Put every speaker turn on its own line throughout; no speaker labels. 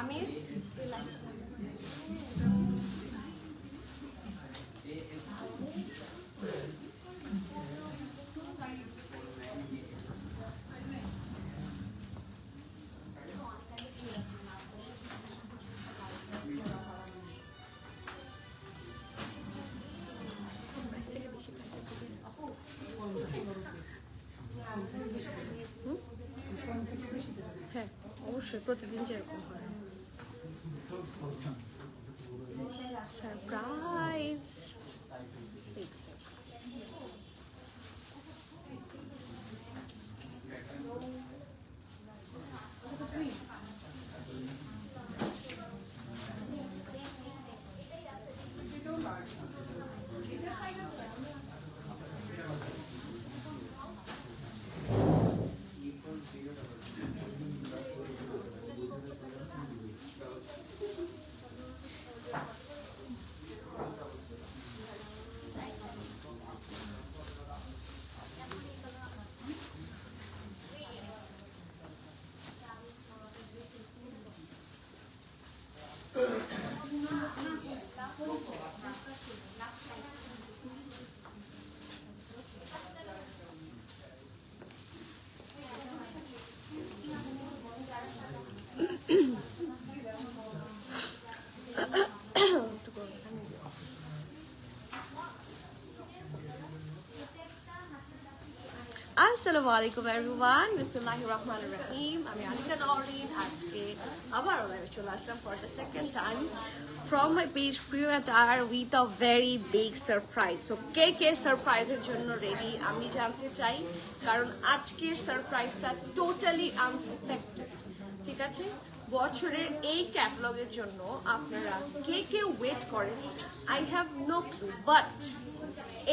আমির হ্যাঁ অবশ্যই প্রতিদিন যেরকম হয় সারপ্রাইজ আসসালামু আলাইকুম এভরিওয়ান বিসমিল্লাহির রহমানির রহিম আমি আনিকা নওরিন আজকে আবার লাইভে চলে আসলাম for the second time from my page Priyo attire with a very big surprise so কে কে সারপ্রাইজের জন্য রেডি আমি জানতে চাই কারণ আজকের সারপ্রাইজটা টোটালি আনএক্সপেক্টেড ঠিক আছে বছরের এই ক্যাটালগের জন্য আপনারা কে কে ওয়েট করেন I have no clue but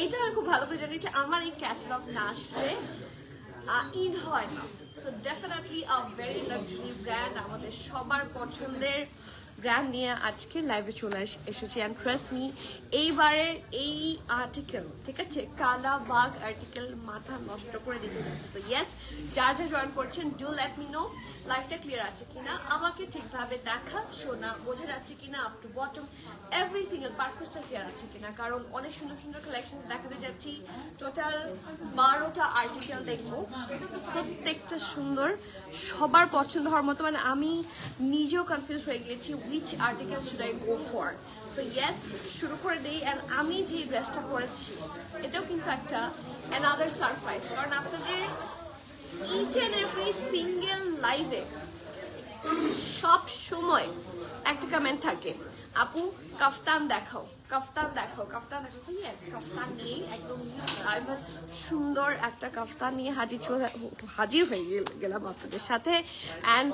এইটা আমি খুব ভালো করে জানি যে আমার এই ক্যাটালগ না আসলে ঈদ হয় না so definitely a very luxury brand আমাদের সবার পছন্দের ব্র্যান্ড নিয়ে আজকে লাইভে চলে এসেছি অ্যান্ড ট্রাস্ট মি এইবারের এই আর্টিকেল ঠিক আছে কালা বাগ আর্টিকেল মাথা নষ্ট করে দিতে যাচ্ছে সো ইয়েস যা যা জয়েন করছেন ডু লেট মি নো লাইভটা ক্লিয়ার আছে কিনা আমাকে ঠিকভাবে দেখা শোনা বোঝা যাচ্ছে কিনা up to bottom every single পারপাসটা ক্লিয়ার আছে কিনা কারণ অনেক সুন্দর সুন্দর কালেকশন দেখাতে যাচ্ছি টোটাল 12টা আর্টিকেল দেখবো প্রত্যেকটা সুন্দর সবার পছন্দ হওয়ার মতো মানে আমি নিজেও কনফিউজ হয়ে গিয়েছি which article should I go for so yes শুরু করে দেই and আমি যে ড্রেসটা পরেছি এটাও কিন্তু একটা another surprise কারণ আপনাদের each and every single live এ সব সময় একটা কমেন্ট থাকে আপু কাফতান দেখাও কাফতান দেখাও কাফতান দেখাও সো ইয়েস কাফতান নিয়ে একদম সুন্দর একটা কাফতান নিয়ে হাজির হয়ে গেলাম আপনাদের সাথে অ্যান্ড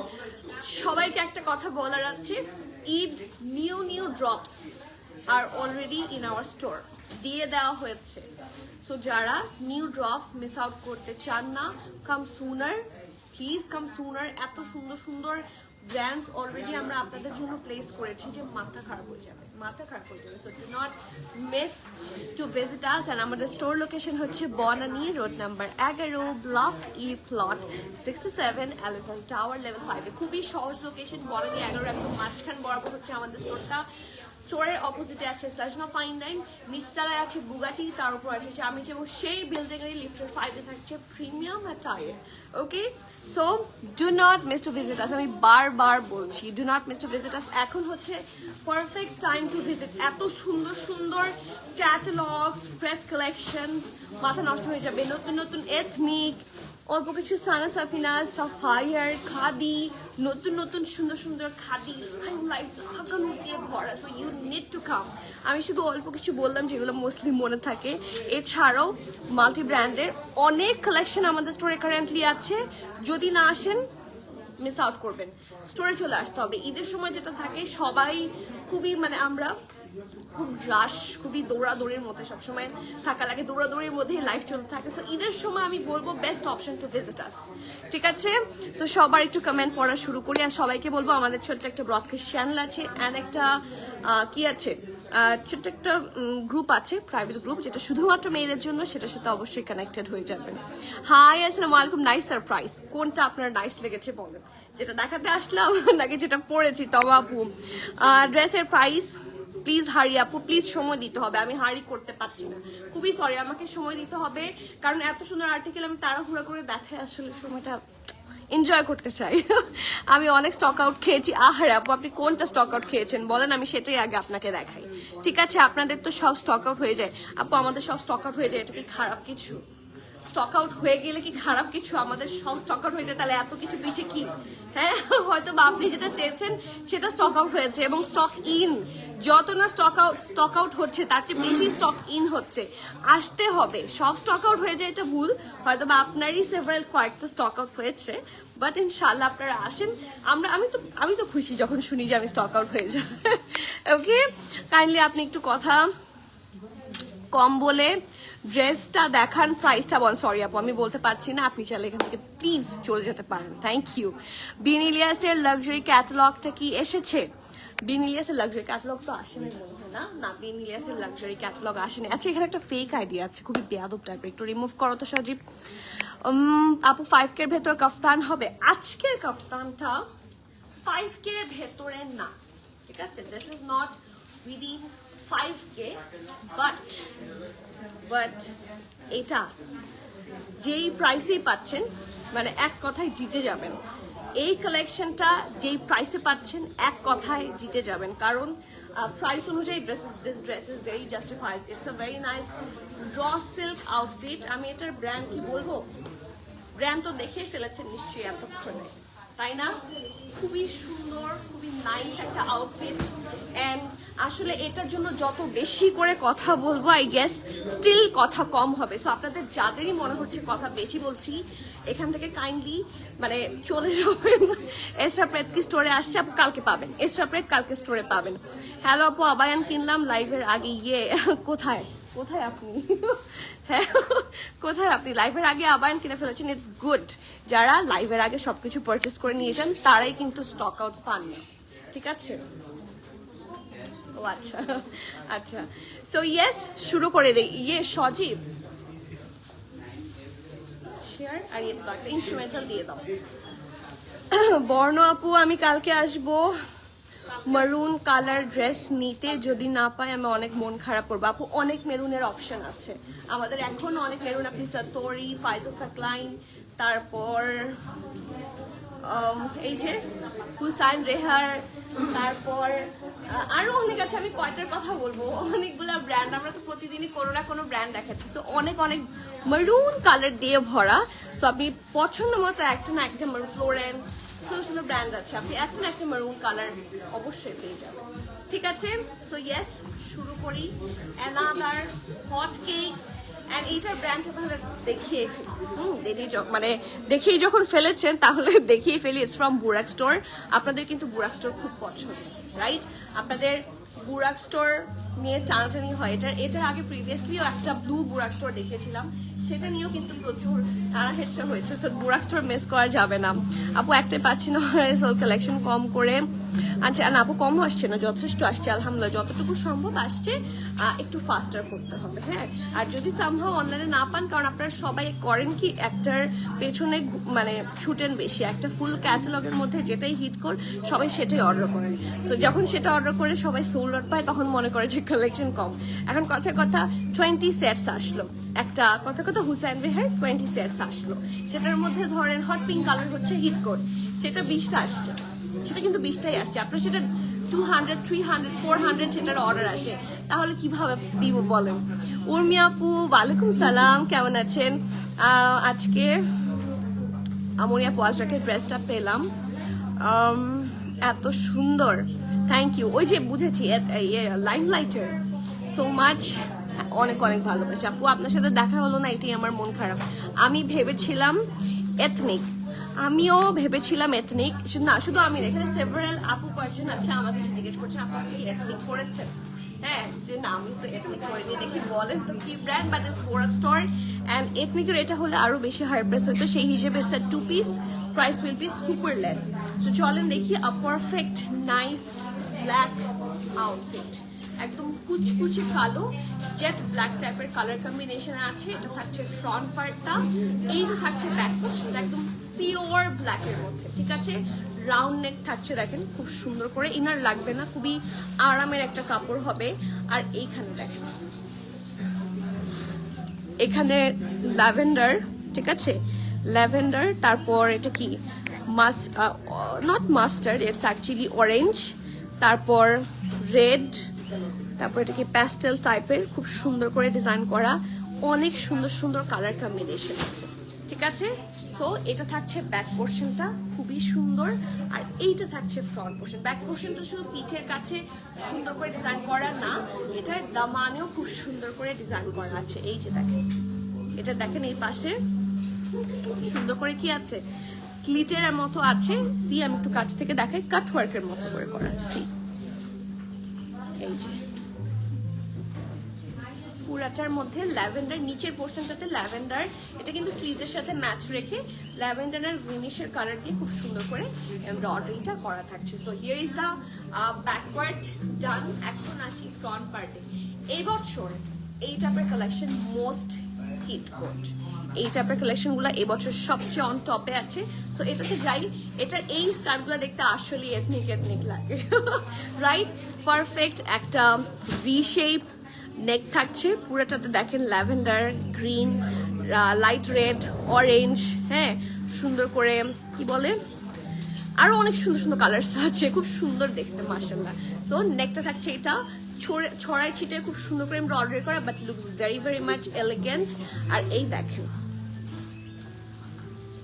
সবাইকে একটা কথা বলার আছে Eid new drops are already in our store দিয়ে দেওয়া হয়েছে সো যারা নিউ ড্রপস মিস আউট করতে চান না কাম সুনার প্লিজ কাম সুনার এত সুন্দর সুন্দর ব্র্যান্ডস অলরেডি আমরা আপনাদের জন্য প্লেস করেছি যে মাথা খারাপ হয়ে যাবে so do not miss to visit us and আমাদের স্টোর লোকেশন হচ্ছে Banani road number 11 block E plot 67 Allison tower level 5 খুবই সহজ লোকেশন বনানী 11 একদম মাঝখান বরাবর হচ্ছে আমাদের স্টোরটা স্টোরের অপোজিটে আছে সাজনা ফাইন লাইন নিচতলায় আছে বুগাটি তার উপর আছে চামিচ এবং সেই বিল্ডিং এর লিফটের 5 থাকছে premium attire okay so do not miss to visit আস আমি বারবার বলছি do not miss to visit আস এখন হচ্ছে পারফেক্ট টাইম টু ভিজিট এত সুন্দর সুন্দর ক্যাটালগস প্রেস কালেকশনস মাথা নষ্ট হয়ে যাবে নতুন নতুন এথনিক অল্প কিছু সানা সাফিনা সাফায়ার খাদি নতুন নতুন সুন্দর সুন্দর খাদি হাইলাইটস আগানো দিয়ে ভরা so you need to come আমি শুধু অল্প কিছু বললাম যেগুলো মুসলিম মনে থাকে এছাড়াও মাল্টি ব্র্যান্ডের অনেক কালেকশন আমাদের স্টোরে কারেন্টলি আছে যদি না আসেন মিস আউট করবেন স্টোরে চলে আসতে হবে ঈদের সময় যেটা থাকে সবাই খুবই মানে আমরা খুব রাশ খুবই দৌড়াদৌড়ির মধ্যে সবসময় থাকা লাগে দৌড়াদৌড়ির মধ্যে লাইফ চলতে থাকে সো ঈদের সময় আমি বলবো বেস্ট অপশন টু ভিজিট আস ঠিক আছে সো সবার একটু কমেন্ট পড়া শুরু করি আর সবাইকে বলবো আমাদের ছোট্ট একটা ব্রডকাস্ট চ্যানেল আছে অ্যান্ড একটা কি আছে ছোট্ট একটা গ্রুপ আছে, প্রাইভেট গ্রুপ, যেটা শুধুমাত্র মেয়েদের জন্য, সেটার সাথে অবশ্যই কানেক্টেড হয়ে যাবেন। হাই, আসসালামু আলাইকুম। নাইস সারপ্রাইজ, কোনটা আপনার নাইস লেগেছে বলেন, যেটা দেখাতে আসলাম নাকি যেটা পরেছি? তবে আপু ড্রেসের প্রাইস প্লিজ হারি আপু, প্লিজ সময় দিতে হবে, আমি হারি করতে পারছি না, খুবই সরি, আমাকে সময় দিতে হবে, কারণ এত সুন্দর আর্টিকেল আমি তাড়াহুড়া করে দেখাই, আসলে সময়টা এনজয় করতে চাই। আমি অনেক স্টক আউট খেয়েছি। আহারে আপু, আপনি কোনটা স্টক আউট খেয়েছেন বলেন, আমি সেটাই আগে আপনাকে দেখাই। ঠিক আছে, আপনাদের তো সব স্টক আউট হয়ে যায় আপু, আমাদের সব স্টক আউট হয়ে যায়, এটা কি খারাপ কিছু? স্টক আউট হয়ে গেলে কি খারাপ কিছু? আমাদের সব স্টক আউট হয়ে যায়, তাহলে এত কিছু পিছিয়ে কি? হ্যাঁ, হয়তো বা আপনি যেটা চেয়েছেন সেটা স্টক আউট হয়েছে, এবং স্টক ইন, যত না স্টক আউট হচ্ছে তার চেয়ে বেশি স্টক ইন হচ্ছে, আসতে হবে। সব স্টক আউট হয়ে যায় এটা ভুল, হয়তো বা আপনারই সেভারাল কয়েকটা স্টক আউট হয়েছে, বাট ইনশাল্লাহ আপনারা আসেন। আমি তো খুশি যখন শুনি যে আমি স্টক আউট হয়ে যাই। ওকে, কাইন্ডলি আপনি একটু কথা কম বলে ড্রেসটা দেখান, প্রাইসটা বল। সরি আপু, আমি বলতে পারছি না, আপনি চাইলে এখান থেকে প্লিজ চলে যেতে পারেন। Thank you. বিন ইলিয়াসের লাক্সারি ক্যাটালগটা কি এসেছে? বিন ইলিয়াসের লাক্সারি ক্যাটালগ তো আসেনি মনে হয় না। না, বিন ইলিয়াসের লাক্সারি ক্যাটালগ আসেনি। আচ্ছা, এখানে একটা ফেক আইডিয়া আছে, খুবই বেয়াদব টাইপের, একটু রিমুভ করো তো সজীব। আপু 5K এর ভেতর কাফতান হবে? আজকের কাফতানটা 5K এর ভেতরে না, ঠিক আছে? This is not within 5K, but এটা যেই প্রাইসেই পাচ্ছেন, মানে এক কথায় জিতে যাবেন। এই কালেকশনটা যেই প্রাইসে পাচ্ছেন, এক কথায় জিতে যাবেন, কারণ প্রাইস অনুযায়ী this dress is very justified. It's a very nice raw silk outfit. আমি এটার ব্র্যান্ড কি বলবো, ব্র্যান্ড তো দেখেই ফেলেছেন নিশ্চয়ই এতক্ষণে, তাই না? খুবই সুন্দর, খুবই নাইস একটা আউটফিট। অ্যান্ড আসলে এটার জন্য যত বেশি করে কথা বলবো, আই গেস স্টিল কথা কম হবে। সো আপনাদের যাদেরই মনে হচ্ছে কথা বেশি বলছি, এখান থেকে কাইন্ডলি মানে চলে যাবেন। এক্সট্রা প্রেত কি স্টোরে আসছে আপু? কালকে পাবেন এক্সট্রা প্রেত, কালকে স্টোরে পাবেন। হ্যালো আপু, আবায়ান কিনলাম লাইভের আগে। কোথায় কোথায় আপনি? হ্যাঁ, কোথায় আপনি? লাইভের আগে আবায়ান কিনে ফেলেছেন, ইটস গুড। যারা লাইভের আগে সবকিছু পারচেস করে নিয়ে যান, তারাই কিন্তু স্টক আউট পান না, ঠিক আছে? ও আচ্ছা আচ্ছা, সো ইয়েস, শুরু করে দেই। সজীব শেয়ার আর ইনস্ট্রুমেন্টাল দিয়ে দাও। বর্ণ আপু, আমি কালকে আসবো মারুন কালার ড্রেস নিতে, যদি না পাই আমি অনেক মন খারাপ করবো। আপু অনেক মেরুনের অপশন আছে আমাদের, এখন অনেক মেরুন, আপনি সাতোরি, ফাইজা সাকলাইন, তারপর এই যে হুসাইন রেহার, তারপর আরো অনেক আছে। আমি কয়টার কথা বলবো, অনেকগুলা ব্র্যান্ড, আমরা তো প্রতিদিনই কোনো না কোনো ব্র্যান্ড দেখাচ্ছি, তো অনেক অনেক মারুন কালার দিয়ে ভরা। তো আপনি পছন্দ মতো একটা না একটা মারুন, ফ্লোরেন্ট, সুন্দর সুন্দর ব্র্যান্ড আছে, আপনি একটা না একটা মারুন কালার অবশ্যই পেয়ে যাবেন, ঠিক আছে? সো ইয়েস, শুরু করি। Another hot cake. অ্যান্ড এইটার ব্র্যান্ডটা তাহলে দেখিয়ে মানে দেখেই যখন ফেলেছেন তাহলে দেখিয়ে ফেলি। It's from Buraq store. আপনাদের কিন্তু বুরাক স্টোর খুব পছন্দ, রাইট? আপনাদের বুরাক স্টোর নিয়ে টানাটানি হয়। এটার আগে প্রিভিয়াসলিও একটা ব্লু বুরাক স্টোর দেখিয়েছিলাম, সেটা নিয়েও কিন্তু প্রচুর টানা হেঁচড়া হয়েছে। সো বুরাক স্টোর মিস করা যাবে না। আপু একটাই পাচ্ছি না, সোল কালেকশন কম করে। আচ্ছা, না আপু কম আসছে না, যথেষ্ট আসছে আলহামদুলিল্লাহ, যতটুকু সম্ভব আসছে, একটু ফাস্টার করতে হবে। হ্যাঁ, আর যদি সামহাও অনলাইনে না পান, কারণ আপনারা সবাই করেন কি একটার পেছনে মানে ছুটেন বেশি, একটা ফুল ক্যাটালগের মধ্যে যেটাই হিট কর সবাই সেটাই অর্ডার করেন। সো যখন সেটা অর্ডার করে সবাই সোল্ড আউট পায়, তখন মনে করে যে কালেকশন কম। এখন কথায় কথা 20 সেটস আসলো, একটা কথা হুসাইন রেহার 20 সেটস আসলো, সেটার মধ্যে ধরেন হট পিঙ্ক কালার হচ্ছে হিট কোড, সেটা 20টা আসছে, সেটা কিন্তু 20টাই আসছে। আপনার সেটা 200, 300, 400 সেটার অর্ডার আসে, তাহলে কিভাবে দিব বলেন? উর্মি আপু ওয়ালাইকুম সালাম, কেমন আছেন? আজকে আমরি আপু আজরাকে ড্রেসটা পেলাম, এত সুন্দর, থ্যাংক ইউ। ওই যে বুঝেছি, লাইম লাইটার, সো মাচ, অনেক অনেক ভালোবাসি আপু। আপনার সাথে দেখা হলো না, এটাই আমার মন খারাপ। আমি ভেবেছিলাম এথনিক, আমিও ভেবেছিলাম এথনিক, না শুধু আমি না, এখানে সেভারাল আপু কয়েকজন আছে আমাকে জিজ্ঞেস করছেন আপু আপনি কি এথনিক করেছেন? হ্যাঁ, যে না আমি তো এথনিক করিনি। দেখি বলেন তো কি brand, but it's Buraq store. And এথনিকের এটা হলে আরো বেশি হাই প্রাইস হতো, সেই হিসেবে set 2 piece, price will be super less. So চলেন দেখি a perfect nice black outfit. একদম কুচকুচে কালো জেট ব্ল্যাক টাইপের কালার কম্বিনেশন আছে। এটা থাকছে ফ্রন্ট পার্টটা, এইটা থাকছে ব্যাক পোর্শনটা একদম পিওর ব্ল্যাকের মধ্যে, ঠিক আছে। রাউন্ড নেক থাকছে, দেখেন খুব সুন্দর করে, ইনার লাগবে না, খুবই আরামের একটা কাপড় হবে। আর এইখানে দেখেন, এখানে ল্যাভেন্ডার, ঠিক আছে, ল্যাভেন্ডার, তারপর এটা কি not mustard, it's actually orange, তারপর রেড, তারপর এটা কি প্যাস্টেল টাইপের, খুব সুন্দর করে ডিজাইন করা, অনেক সুন্দর সুন্দর কালার কম্বিনেশন আছে, ঠিক আছে। সো এটা থাকছে ব্যাক পোর্শনটা, খুবই সুন্দর। আর এইটা থাকছে ফ্রন্ট পোর্শন। ব্যাক পোর্শনটা শুধু পিঠের কাছে সুন্দর করে ডিজাইন করা না, এটার দামানেও খুব সুন্দর করে ডিজাইন করা আছে। এই যে দেখেন, এটা দেখেন এই পাশে সুন্দর করে কি আছে, স্লিটের মতো আছে। সি, আমি একটু কাছ থেকে দেখাই, কাট ওয়ার্কের মতো করে করা। সি, এই যে পুরাটার মধ্যে ল্যাভেন্ডার, নিচের পোর্শনটাতে ল্যাভেন্ডার, এটা কিন্তু স্লিভের সাথে ম্যাচ রেখে ল্যাভেন্ডার আর গ্রিনিশের কালার দিয়ে খুব সুন্দর করে এমব্রয়ডারিটা করা থাকছে। So here is the backward done. এখন আসি ফ্রন্ট পার্টে। এই বছর এই টাইপের কালেকশন মোস্ট হিট কোড, এই টাইপের কালেকশনগুলো এবছর সবচেয়ে অন টপে আছে। সো এটাতে যাই, এটার এই স্টাইলগুলো দেখতে আসলে এথনিক এথনিক লাগে, রাইট? পারফেক্ট একটা ভি শেপ নেক থাকছে পুরোটাতে, দেখেন lavender, green, light red, orange, হ্যাঁ, সুন্দর করে কি বলে, আরো অনেক সুন্দর সুন্দর কালার্স আছে, খুব সুন্দর দেখতে মাশাআল্লাহ। সো নেকটা থাকছে এটা ছড়াই ছিটে খুব সুন্দর করে এমব্রয়ডারি করা, but looks very very much elegant. আর এই দেখেন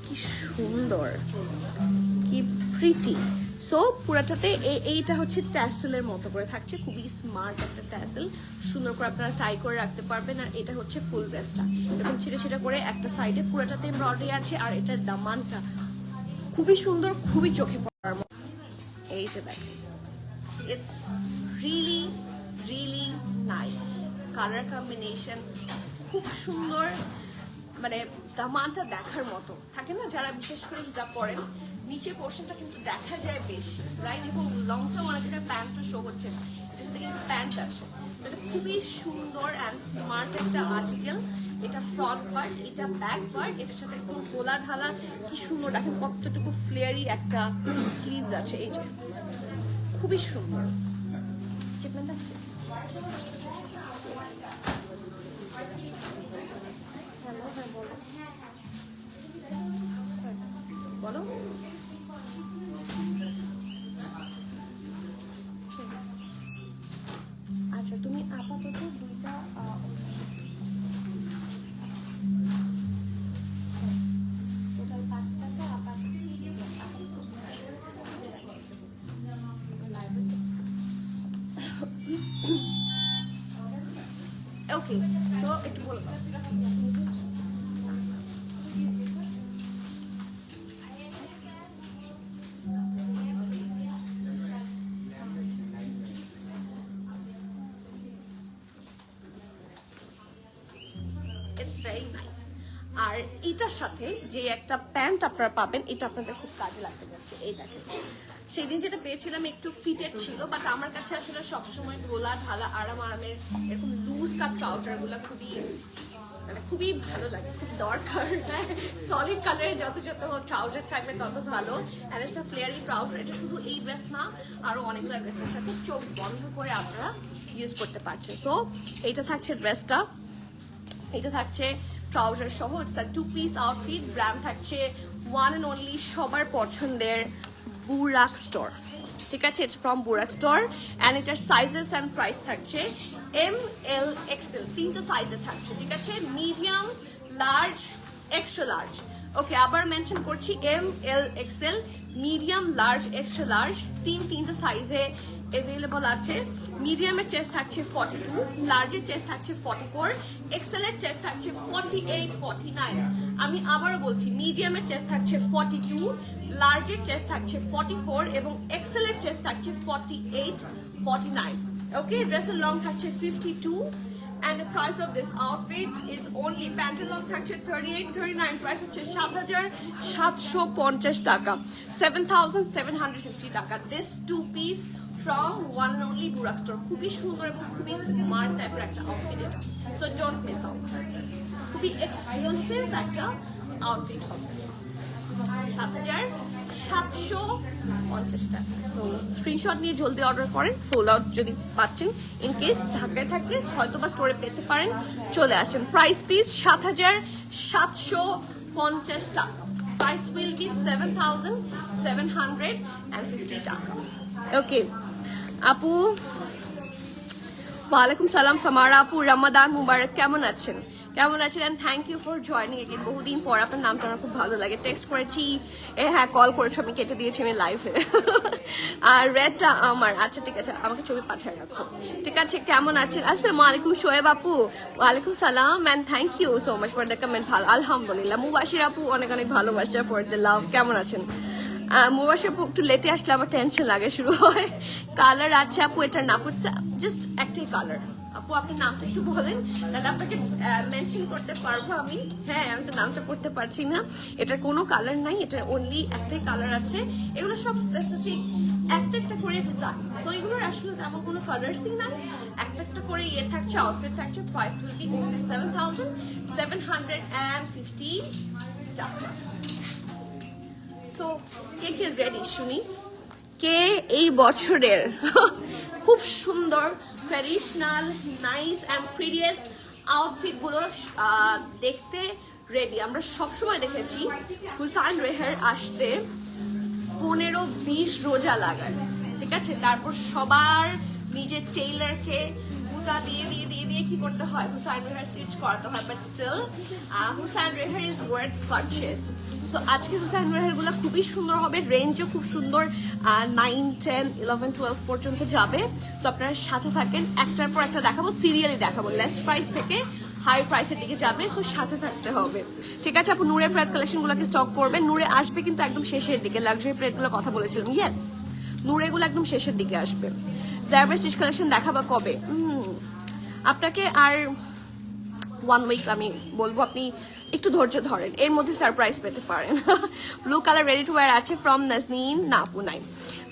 কি সুন্দর, কি প্রিটি। সো পুরাটাতে এইটা হচ্ছে ট্যাসেলের মতো করে থাকছে, খুবই স্মার্ট একটা ট্যাসেল, সুন্দর করে আপনারা টাই করে রাখতে পারবেন। আর এটা হচ্ছে ফুল ড্রেসটা, এরকম ছিটে ছিটে করে একটা সাইডে পুরাটাতে এমব্রয়ডারি আছে। আর এটার দামানটা খুবই সুন্দর, খুবই চোখে পড়ার মতো। এই যে দেখেন, it's really really nice colour combination, খুব সুন্দর, মানে দামানটা দেখার মতো। থাকে না যারা বিশেষ করে হিজাব পরেন, নিচের পোর্শনটা কিন্তু দেখা যায় বেশি, রাইট? এবং লংটা অনেকটা প্যান্টও শো হচ্ছে না, এটার সাথে কিন্তু প্যান্ট আছে। এটা খুবই সুন্দর অ্যান্ড স্মার্ট একটা আর্টিকেল। এটা ফ্রন্ট পার্ট, এটা ব্যাক পার্ট, এটার সাথে একদম গোলা ঢালা, কি সুন্দর দেখেন, কতটুকু ফ্লেয়ারি একটা স্লিভস আছে। এই যে খুবই সুন্দর। বলো, আচ্ছা তুমি আপাতত দুইটা টোটাল 5 টাকা আপাতত। ওকে, তো একটু বলে দাও। It's very nice. আর এটার সাথে যে একটা প্যান্ট আপনারা পাবেন, এটা আপনাদের খুব কাজে লাগতে যাচ্ছে। এই দেখেন, সেদিন যেটা পেয়েছিলাম একটু ফিটেড ছিল, বাট আমার কাছে আসলে সবসময় গোলা ঢালা আরামের এরকম লুজ কাট ট্রাউজারগুলো খুবই মানে খুবই ভালো লাগে, খুব দরকার। সলিড কালারের যত যত ট্রাউজার থাকবে তত ভালো। And it's a flary trouser. এটা শুধু এই ড্রেস না, আরো অনেকগুলো ড্রেসের সাথে চোখ বন্ধ করে আপনারা ইউজ করতে পারছেন। সো এইটা থাকছে ড্রেসটা, এটা থাকছে ট্রাউজার সহ। It's a 2 piece outfit. Brand থাকছে ওয়ান অ্যান্ড অনলি সবার পছন্দের বুরাক স্টোর, ঠিক আছে? It's from Buraq store. And এটার সাইজেস অ্যান্ড প্রাইস থাকছে ML XL, 3টা সাইজে থাকছে, ঠিক আছে? Medium, large, extra large. Okay, আবার মেনশন করছি, ML XL, medium, large, extra large, তিনটা সাইজে অ্যাভেলেবল আছে। মিডিয়ামের চেস্ট থাকছে 42, লার্জের চেস্ট থাকছে 44, এক্সেলের চেস্ট থাকছে 48, 49। আমি আবারও বলছি, মিডিয়ামের চেস্ট থাকছে 42, লার্জের চেস্ট থাকছে 44 এবং এক্সেলের চেস্ট থাকছে 48, 49। ওকে, ড্রেসের লং থাকছে 52 and the price of this outfit is only pantalon থাকছে 38, 39, price হচ্ছে 7,750 টাকা, 7,750 টাকা। This 2 piece from one and only বুরাক store. খুবই সুন্দর এবং খুবই স্মার্ট টাইপের একটা আউটফিট এটা, সো ডোন্ট মিস আউট। খুবই এক্সক্লুসিভ একটা আউটফিট হবে, ৭,৭50 টাকা। সো স্ক্রিনশট নিয়ে জলদি অর্ডার করেন, সোল আউট যদি পাচ্ছেন, ইন কেস ঢাকায় থাকলে হয়তো বা স্টোরে পেতে পারেন, চলে আসেন। প্রাইস পিস ৭,৭50 টাকা। প্রাইস উইল বি 7,750 টাকা। ওকে আপু, ওয়ালাইকুম সালাম সামারা আপু, রমাদান মুবারক, কেমন আছেন? কেমন আছেন? And thank you for joining again. বহুদিন পর আপনার নামটা আমার খুব ভালো লাগে। টেক্সট করেছি, হ্যাঁ কল করেছো, আমি কেটে দিয়েছি আমি লাইভে। আর রেডটা আমার, আচ্ছা ঠিক আছে, আমাকে ছবি পাঠিয়ে রাখো, ঠিক আছে? কেমন আছেন? আসসালামু আলাইকুম শোয়েব আপু, ওয়ালাইকুম সালাম and thank you so much for the comment. ভালো আলহামদুলিল্লাহ। মুবাশির আপু অনেক অনেক ভালোবাসা ফর দ্য লাভ, কেমন আছেন? মুবাশির আপু একটু লেটে আসলে আমার টেনশন লাগে শুরু হয়। কালার আছে আপু, এটার নাম হচ্ছে জাস্ট একটাই কালার। আপু আপনার নামটা একটু বলেন, তাহলে আপনাকে মেনশন করতে পারবো আমি। হ্যাঁ আমি তো নামটা পড়তে পারছি না। এটার কোনো কালার নাই, এটা অনলি একটাই কালার আছে। এগুলো সব স্পেসিফিক একটা একটা করে ডিজাইন, তো এগুলোর আসলে তেমন কোনো কালার্সই নাই, একটা একটা করে ইয়ে থাকছে, আউটফিট থাকছে। প্রাইস উইল বি অনলি 7,750 টাকা। সো কে কে রেডি শুনি, কে এই বছরের খুব সুন্দর traditional nice and prettiest outfit গুলো দেখতে রেডি? আমরা সবসময় দেখেছি হুসাইন রেহের আসতে 15-20 রোজা লাগায়, ঠিক আছে? তারপর সবার নিজের টেইলারকে বুতা দিয়ে দিয়ে দিয়ে দিয়ে কি করতে হয়, হুসাইন রেহার স্টিচ করাতে হয়। But still Hussain Rehar is worth purchase. So আজকে হুসাইন রেহার গুলো খুবই সুন্দর হবে, রেঞ্জও খুব সুন্দর, 9, 10, 11, 12 পর্যন্ত যাবে। সো আপনারা সাথে থাকেন, একটার পর একটা দেখাবো, সিরিয়ালি দেখাবো, লেস প্রাইস থেকে হাই প্রাইসের দিকে যাবে। সো সাথে থাকতে হবে, ঠিক আছে? আপু নূরে প্রাইড কালেকশন গুলোকে স্টক করবেন। নূরে আসবে কিন্তু একদম শেষের দিকে, লাক্সারি প্রাইড গুলো কথা বলেছিলাম, ইয়েস নূরে গুলো একদম শেষের দিকে আসবে। জারবা স্টিচ কালেকশন দেখাবো কবে? আপনাকে আর 1 উইক আমি বলবো, আপনি একটু ধৈর্য ধরেন, এর মধ্যে সারপ্রাইজ পেতে পারেন। Blue colour ready to wire আছে ফ্রম নাজনীন, না আপু নাই।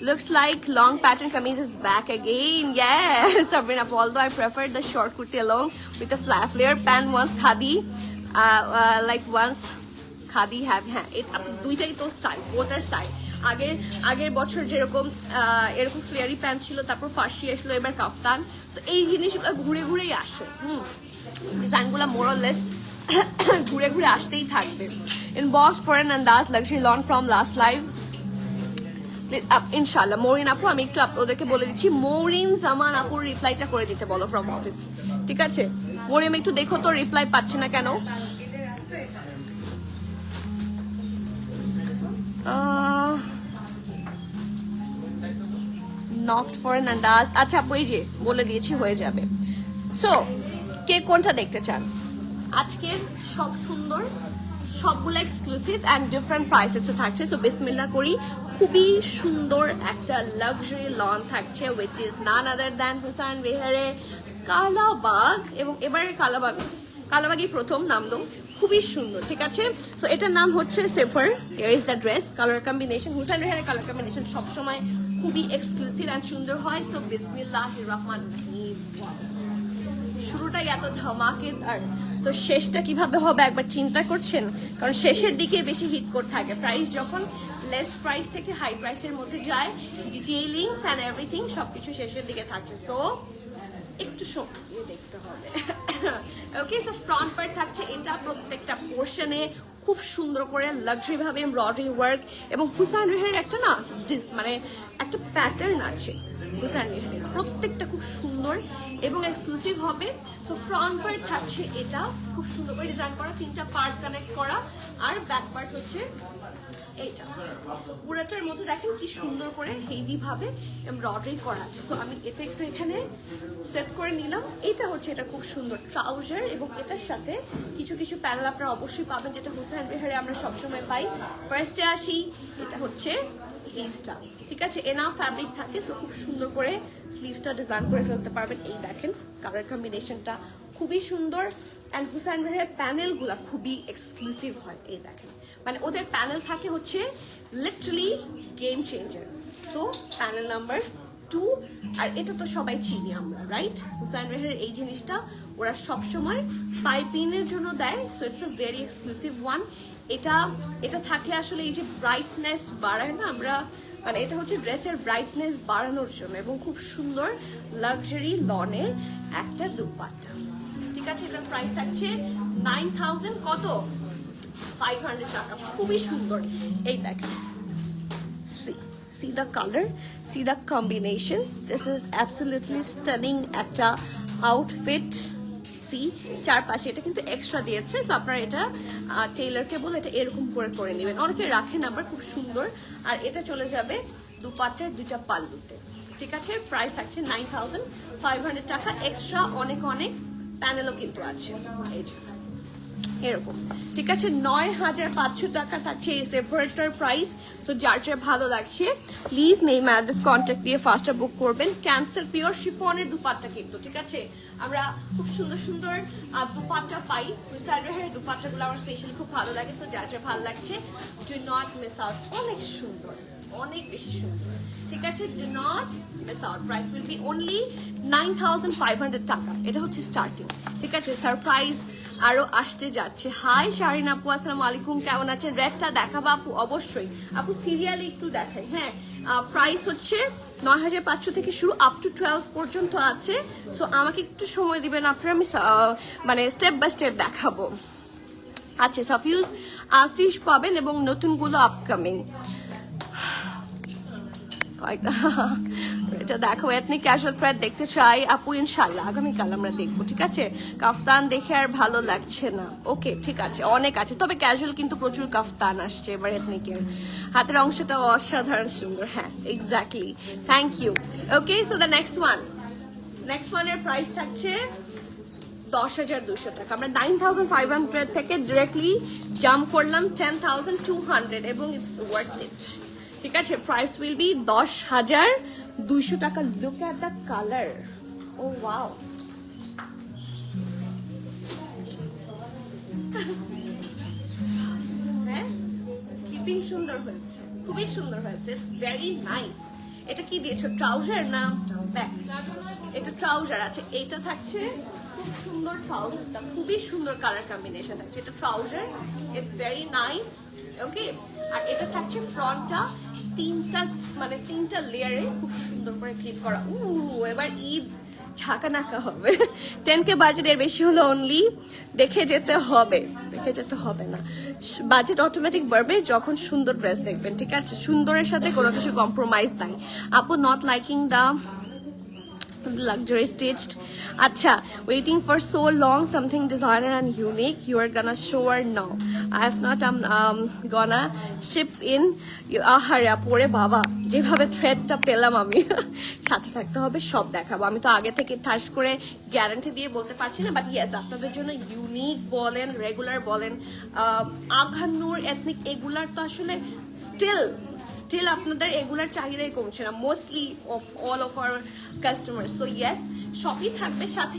Looks like long pattern kameez is back again, yes Sabrin আপু, although I prefer the short kurti along with the flat flare pant once khadi like once khadi have. হ্যাঁ এটা দুইটাই তো style, both style. আগের বছর যেরকম এরকম ফ্লেয়ারি প্যান্ট ছিল, তারপর ফার্সি আসলো, এবার কাফতান। তো এই জিনিসগুলো ঘুরে ঘুরেই আসে, ডিজাইনগুলো মোরলেস ঘুরে ঘুরে আসতেই থাকবে। ইনবক্স ফর এন আন্দাজ luxury loan from last live ইনশাল্লাহ। মৌরিন আপু আমি একটু ওদেরকে বলে দিচ্ছি, মৌরিন জামান আপুর রিপ্লাইটা করে দিতে বলো ফ্রম অফিস, ঠিক আছে? মৌরিন একটু দেখো তো রিপ্লাই পাচ্ছে না কেন। নকড ফর এন আন্দাজ, আচ্ছা আপু এই যে বলে দিয়েছি, হয়ে যাবে। সো কে কোনটা দেখতে চান? আজকের সব সুন্দর, সবগুলো এক্সক্লুসিভ অ্যান্ড ডিফারেন্ট প্রাইসেসে থাকছে। তো বিসমিল্লাহ করি, খুবই সুন্দর একটা লাক্সারি লন থাকছে, which is none other than Hussain রেহারের কালাবাগ। এবং এবারের কালাবাগই প্রথম নামলো, খুবই সুন্দর, ঠিক আছে? সো এটার নাম হচ্ছে Safar. Here is the dress, colour combination, Hussain রেহারের কালার কম্বিনেশন সবসময় খুবই এক্সক্লুসিভ অ্যান্ড সুন্দর হয়। সো বিসমিল্লাহির রহমানির রহিম। শুরুটাই এত ধামাকেদার, সো শেষটা কিভাবে হবে একবার চিন্তা করছেন? কারণ শেষের দিকে বেশি হিট করতে থাকে, প্রাইস যখন লেস প্রাইস থেকে হাই প্রাইসের মধ্যে যায়, ডিটেইলিংস অ্যান্ড এভরিথিং সবকিছু শেষের দিকে থাকছে। সো একটু সময় দেখতে হবে। ওকে, সো ফ্রন্ট পার্ট থাকছে এটা, প্রত্যেকটা পোর্শনে খুব সুন্দর করে লাক্সারি ভাবে এমব্রয়ডারি ওয়ার্ক, এবং হুসাইন রেহার একটা না মানে একটা প্যাটার্ন আছে হুসাইন রেহারের, প্রত্যেকটা খুব সুন্দর এবং এক্সক্লুসিভ হবে। সো ফ্রন্ট পার্ট থাকছে এটা, খুব সুন্দর করে ডিজাইন করা, 3টা পার্ট কানেক্ট করা, আর ব্যাক পার্ট হচ্ছে এইটা। পুরাটার মধ্যে দেখেন কি সুন্দর করে হেভি ভাবে এমব্রয়ডারি করা আছে। সো আমি এটা একটু এখানে সেট করে নিলাম। এটা হচ্ছে এটা খুব সুন্দর ট্রাউজার, এবং এটার সাথে কিছু কিছু প্যানেল আপনারা অবশ্যই পাবেন, যেটা হুসাইন রেহারে আমরা সবসময় পাই। ফার্স্টে আসি, এটা হচ্ছে স্লিভসটা, ঠিক আছে? এনা ফ্যাব্রিক থাকে, সো খুব সুন্দর করে স্লিভসটা ডিজাইন করে ফেলতে পারবেন। এই দেখেন কালার কম্বিনেশনটা খুবই সুন্দর, অ্যান্ড হুসাইন রেহারের প্যানেলগুলো খুবই এক্সক্লুসিভ হয়। এই দেখেন, মানে ওদের প্যানেল থাকে হচ্ছে literally game changer. So panel number two. আর এটা তো সবাই চিনি আমরা, রাইট? হুসাইন রেহারের এই জিনিসটা ওরা সবসময় পাইপিংয়ের জন্য দেয়, so it's a very exclusive one. এটা থাকলে আসলে এই যে ব্রাইটনেস বাড়ায় না, আমরা মানে এটা হচ্ছে ড্রেসের ব্রাইটনেস বাড়ানোর জন্য, এবং খুব সুন্দর লাক্সারি লনের একটা দুপাট্টা। ঠিক আছে, এটার প্রাইস থাকছে 9000 কত 500 টাকা। খুবই সুন্দর। এই দেখেন, see the color, see the combination. This is absolutely stunning একটা আউটফিট। সি চারপাশে এটা কিন্তু এক্সট্রা দিয়েছে, তো আপনারা এটা টেইলরকে বলে এটা এরকম করে নেবেন। অনেকে রাখেন আবার, খুব সুন্দর। আর এটা চলে যাবে দুপাট্টার দুইটা পাল্লুতে। ঠিক আছে, প্রাইস থাকছে 9500 টাকা। এক্সট্রা অনেক অনেক প্যানেলও কিন্তু আছে এই যে এরকম। ঠিক আছে, 9500 টাকা থাকছে এই সেপারেটার প্রাইস। তো যার যার ভালো লাগছে প্লিজ নেম অ্যাড্রেস কন্ট্যাক্ট দিয়ে ফার্স্টটা বুক করবেন। ক্যান্সেল পিওর শিফনের দুপাট্টা কিন্তু, ঠিক আছে, আমরা খুব সুন্দর সুন্দর দুপাট্টা পাই। হুসাইন রেহারের দুপাট্টাগুলো আমার স্পেশালি খুব ভালো লাগে। সো যার যার ভালো লাগছে ডু নট মিস আউট। অনেক সুন্দর, অনেক বেশি সুন্দর। ঠিক আছে, do not miss out. Price will be only 9500 টাকা। এটা হচ্ছে স্টার্টিং। ঠিক আছে, সারপ্রাইজ আরো আসতে যাচ্ছে। হাই শাহিন আপু, আসসালামু আলাইকুম, কেমন আছেন? রেডটা দেখাবো আপু? অবশ্যই আপু, সিরিয়ালি একটু দেখাই। হ্যাঁ, প্রাইস হচ্ছে 9500 থেকে শুরু, আপ টু 12 পর্যন্ত আছে। সো আমাকে একটু সময় দিবেন আপনারা, আমি মানে স্টেপ বাই স্টেপ দেখাবো। আচ্ছা, সাফিউজ আশিস পাবেন এবং নতুনগুলো আপকামিং। এটা দেখো, এথনিক ক্যাজুয়াল প্যান্ট দেখতে চাই আপু, ইনশাল্লাহ আগামীকাল আমরা দেখবো। ঠিক আছে, কাফতান দেখে আর ভালো লাগছে না। ওকে, ঠিক আছে, অনেক আছে, তবে ক্যাজুয়াল কিন্তু প্রচুর কাফতান আসছে এবার এথনিকের। হাতের অংশটা অসাধারণ সুন্দর। হ্যাঁ, exactly, thank you. Okay, so the next ওয়ানের প্রাইস থাকছে 10200 টাকা। আমরা 9500 থেকে ডিরেক্টলি জাম্প করলাম 10200, এবং ইটস ওয়ার্থ ইট। ঠিক আছে, প্রাইস উইল বি 10200 টাকা। Look at the colour, oh wow. হ্যাঁ, কিপিং সুন্দর হয়েছে, খুবই সুন্দর হয়েছে, ইটস ভেরি নাইস। এটা কি দিয়েছো, ট্রাউজার না ব্যাক? এটা ট্রাউজার আছে। এইটা থাকছে খুব সুন্দর, ট্রাউজারটা খুবই সুন্দর কালার কম্বিনেশন থাকছে। এটা ট্রাউজার, ইটস ভেরি নাইস। ওকে, আর এটা থাকছে ফ্রন্টটা তিনটা লেয়ারে খুব সুন্দর করে ক্লিপ করা। এবার ঈদ ঝাঁকা নাকা হবে। 10K বাজেটের বেশি হলো অনলি দেখে যেতে হবে না। বাজেট অটোমেটিক বাড়বে যখন সুন্দর ড্রেস দেখবেন। ঠিক আছে, সুন্দরের সাথে কোনো কিছু কম্প্রোমাইজ নাই। আপু not liking the luxury stitched. Acha, waiting for so long, something designer and unique. You are gonna show or no? I have not. Gonna ship in. আহারে পরে বাবা, যেভাবে থ্রেডটা পেলাম আমি, সাথে থাকতে হবে, সব দেখাবো। আমি তো আগে থেকে ঠাস করে গ্যারান্টি দিয়ে বলতে পারছি না, বাট ইয়েস, আপনাদের জন্য ইউনিক বলেন, রেগুলার বলেন, আঘান্নুর, এথনিক, এগুলার তো আসলে স্টিল আপনাদের এগুলার চাহিদাই কমছে না, mostly of all of our customer. So yes, সবই থাকবে, সাথে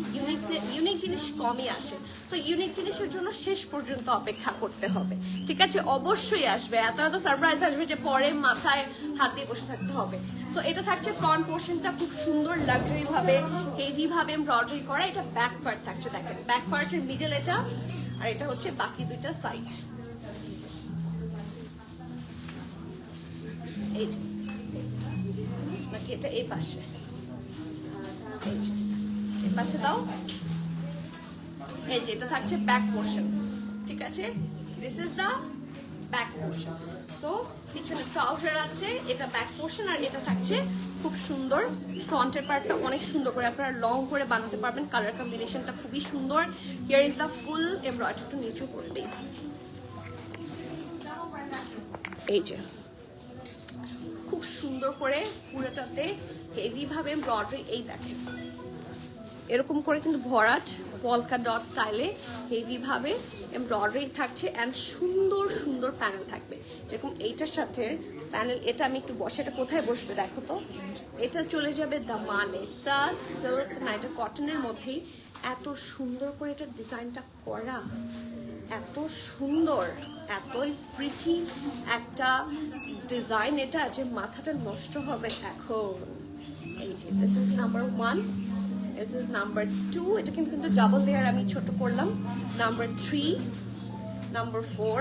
ইউনিক জিনিস কমই আসে। তো ইউনিক জিনিসের জন্য শেষ পর্যন্ত অপেক্ষা করতে হবে। ঠিক আছে, অবশ্যই আসবে, এত সারপ্রাইজ আসবে যে পরে মাথায় হাত দিয়ে বসে থাকতে হবে। তো এটা থাকছে ফ্রন্ট পোর্শনটা খুব সুন্দর লাক্সারি ভাবে, হেভি ভাবে এমব্রয়ডারি করা। এটা ব্যাক পার্ট থাকছে, দেখেন ব্যাক পার্টের মিডল এটা, আর এটা হচ্ছে বাকি দুইটা সাইড। নাকি এটা এই পাশে, এই পাশে দাও। এই যে এটা থাকছে ব্যাক পোর্শন। ঠিক আছে, this is the back portion. So পিছনে ট্রাউজার আছে, এটা ব্যাক পোর্শন, আর এটা থাকছে খুব সুন্দর ফ্রন্টের পার্টটা অনেক সুন্দর করে আপনারা লং করে বানাতে পারবেন। কালার কম্বিনেশনটা খুবই সুন্দর। Here is the full embroidery, একটু নিচু করে দিই। এই যে খুব সুন্দর করে পুরোটাতে হেভি ভাবে এমব্রয়ডারি। এই দেখেন এরকম করে কিন্তু ভরাট পলকা ডট স্টাইলে হেভি ভাবে এমব্রয়ডারি থাকছে, অ্যান্ড সুন্দর সুন্দর প্যানেল থাকবে। যেরকম এইটার সাথে প্যানেল, এটা আমি একটু বসে, এটা কোথায় বসবে দেখো তো, এটা চলে যাবে দামানে। সিল্ক না, এটা কটনের মধ্যেই এত সুন্দর করে এটা ডিজাইনটা করা, এত সুন্দর, এতই প্রিটি একটা ডিজাইন, এটা যে মাথাটা নষ্ট হবে এখন। এই যে this is number 1, this is number 2, এটা কিন্তু ডাবল লেয়ার আমি ছোট করলাম, নাম্বার 3, নাম্বার 4,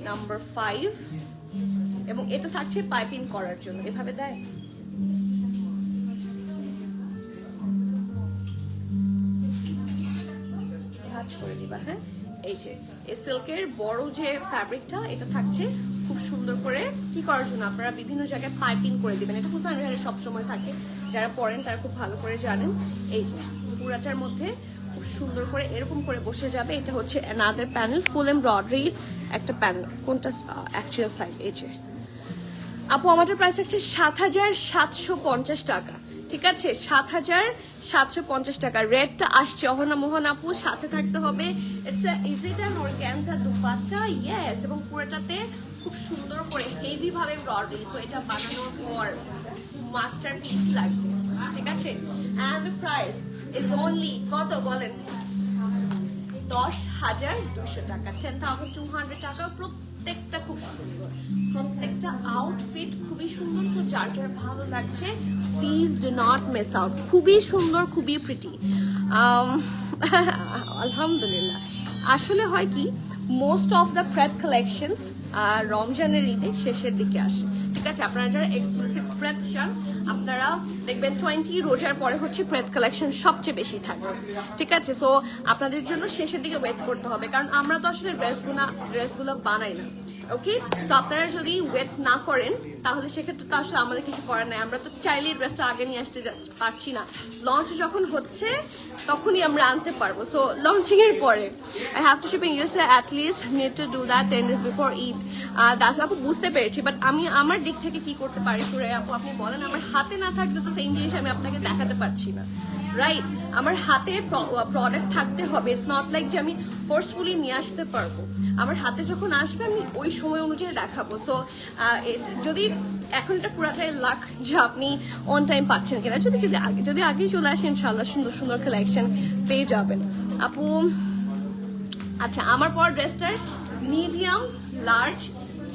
নাম্বার 5, এবং এটা থাকছে পাইপিং করার জন্য, এভাবে দেয় ভাঁজ করে দিবা। হ্যাঁ, এই যে এই সিল্কের বড় যে ফ্যাব্রিকটা, এটা থাকছে খুব সুন্দর করে কি করার জন্য, আপনারা বিভিন্ন জায়গায় পাইপিং করে দিবেন। এটা হুসাইন রেহারে সবসময় থাকে, যারা পরেন তারা খুব ভালো করে জানেন। এই যে পুরাটার মধ্যে খুব সুন্দর করে এরকম করে বসে যাবে। এটা হচ্ছে অ্যানাদার প্যানেল, ফুল এমব্রয়ডারির একটা প্যানেল। কোনটা অ্যাকচুয়াল সাইড? এই যে আপু আমাদের প্রাইস হচ্ছে ৭৭৫০ টাকা, ঠিক আছে? ৭৭৫০ টাকা। রেডটা আসছে অহনা মোহন আপু, সাথে থাকতে হবে। Is it an organza dupatta? Yes, এবং পুরোটাতে খুব সুন্দর করে হেভি ভাবে এমব্রয়ডারি, সো এটা বানানোর পর মাস্টারপিস লাগবে, ঠিক আছে? এন্ড প্রাইস ইজ অনলি কত বলেন? ১০,২০০ টাকা, 10,200 টাকা। প্রত্যেকটা খুব সুন্দর, প্রত্যেকটা আউটফিট খুবই সুন্দর। তো যার যার ভালো লাগছে please do not miss out. খুবই সুন্দর, খুবই প্রিটি। আলহামদুলিল্লাহ। আসলে হয় কি, most of the prayed collections রমজানের ঈদে শেষের দিকে আসে, ঠিক আছে? আপনারা যারা এক্সক্লুসিভ প্রেড চান, আপনারা দেখবেন 20 রোজার পরে হচ্ছে প্রেড কালেকশন সবচেয়ে বেশি থাকবে, ঠিক আছে? সো আপনাদের জন্য শেষের দিকে ওয়েট করতে হবে, কারণ আমরা তো আসলে ড্রেসগুলো বানাই না, ওকে? সো আপনারা যদি ওয়েট না করেন তাহলে সেক্ষেত্রে তো আসলে আমাদের কিছু করার নাই। আমরা তো চাইলে ড্রেসটা আগে নিয়ে আসতে পারছি না, লঞ্চ যখন হচ্ছে তখনই আমরা আনতে পারবো। সো লঞ্চিং এর পরে I have to sheep in USA, at least need to do that 10 days before Eid. Das আপু বুঝতে পেরেছি, বাট আমি আমার দিক থেকে কি করতে পারি সুরে আপু আপনি বলেন। আমার হাতে না থাকলে তো সেম জিনিস আমি আপনাকে দেখাতে পারছি না, রাইট? আমার হাতে প্রোডাক্ট থাকতে হবে। ইটস নট লাইক যে আমি ফোর্সফুলি নিয়ে আসতে পারবো। আমার হাতে যখন আসবে আমি ওই সময় অনুযায়ী দেখাবো। সো যদি এখন এটা পুরাটাই লাক যে আপনি অন টাইম পাচ্ছেন কিনা। যদি আগে চলে আসেন ইনশাআল্লাহ সুন্দর সুন্দর কালেকশন পেয়ে যাবেন আপু। আচ্ছা, আমার পর ড্রেসটার মিডিয়াম, লার্জ,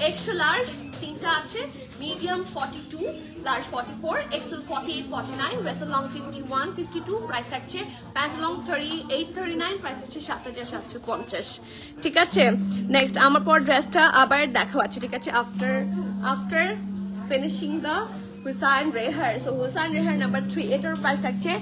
এক্সট্রা লার্জ তিনটা আছে। মিডিয়াম 42, লার্জ 44, এক্সেল 48, 49, ওয়েসেল লং 51, 52, প্রাইস থাকছে প্যান্ট লং 38, 39, প্রাইস থাকছে ৭৭৫০, ঠিক আছে? নেক্সট আমার পর ড্রেসটা আবার দেখাচ্ছি, ঠিক আছে? After finishing the Hussain Rehar, so Hussain Rehar number 3, এটার প্রাইস থাকছে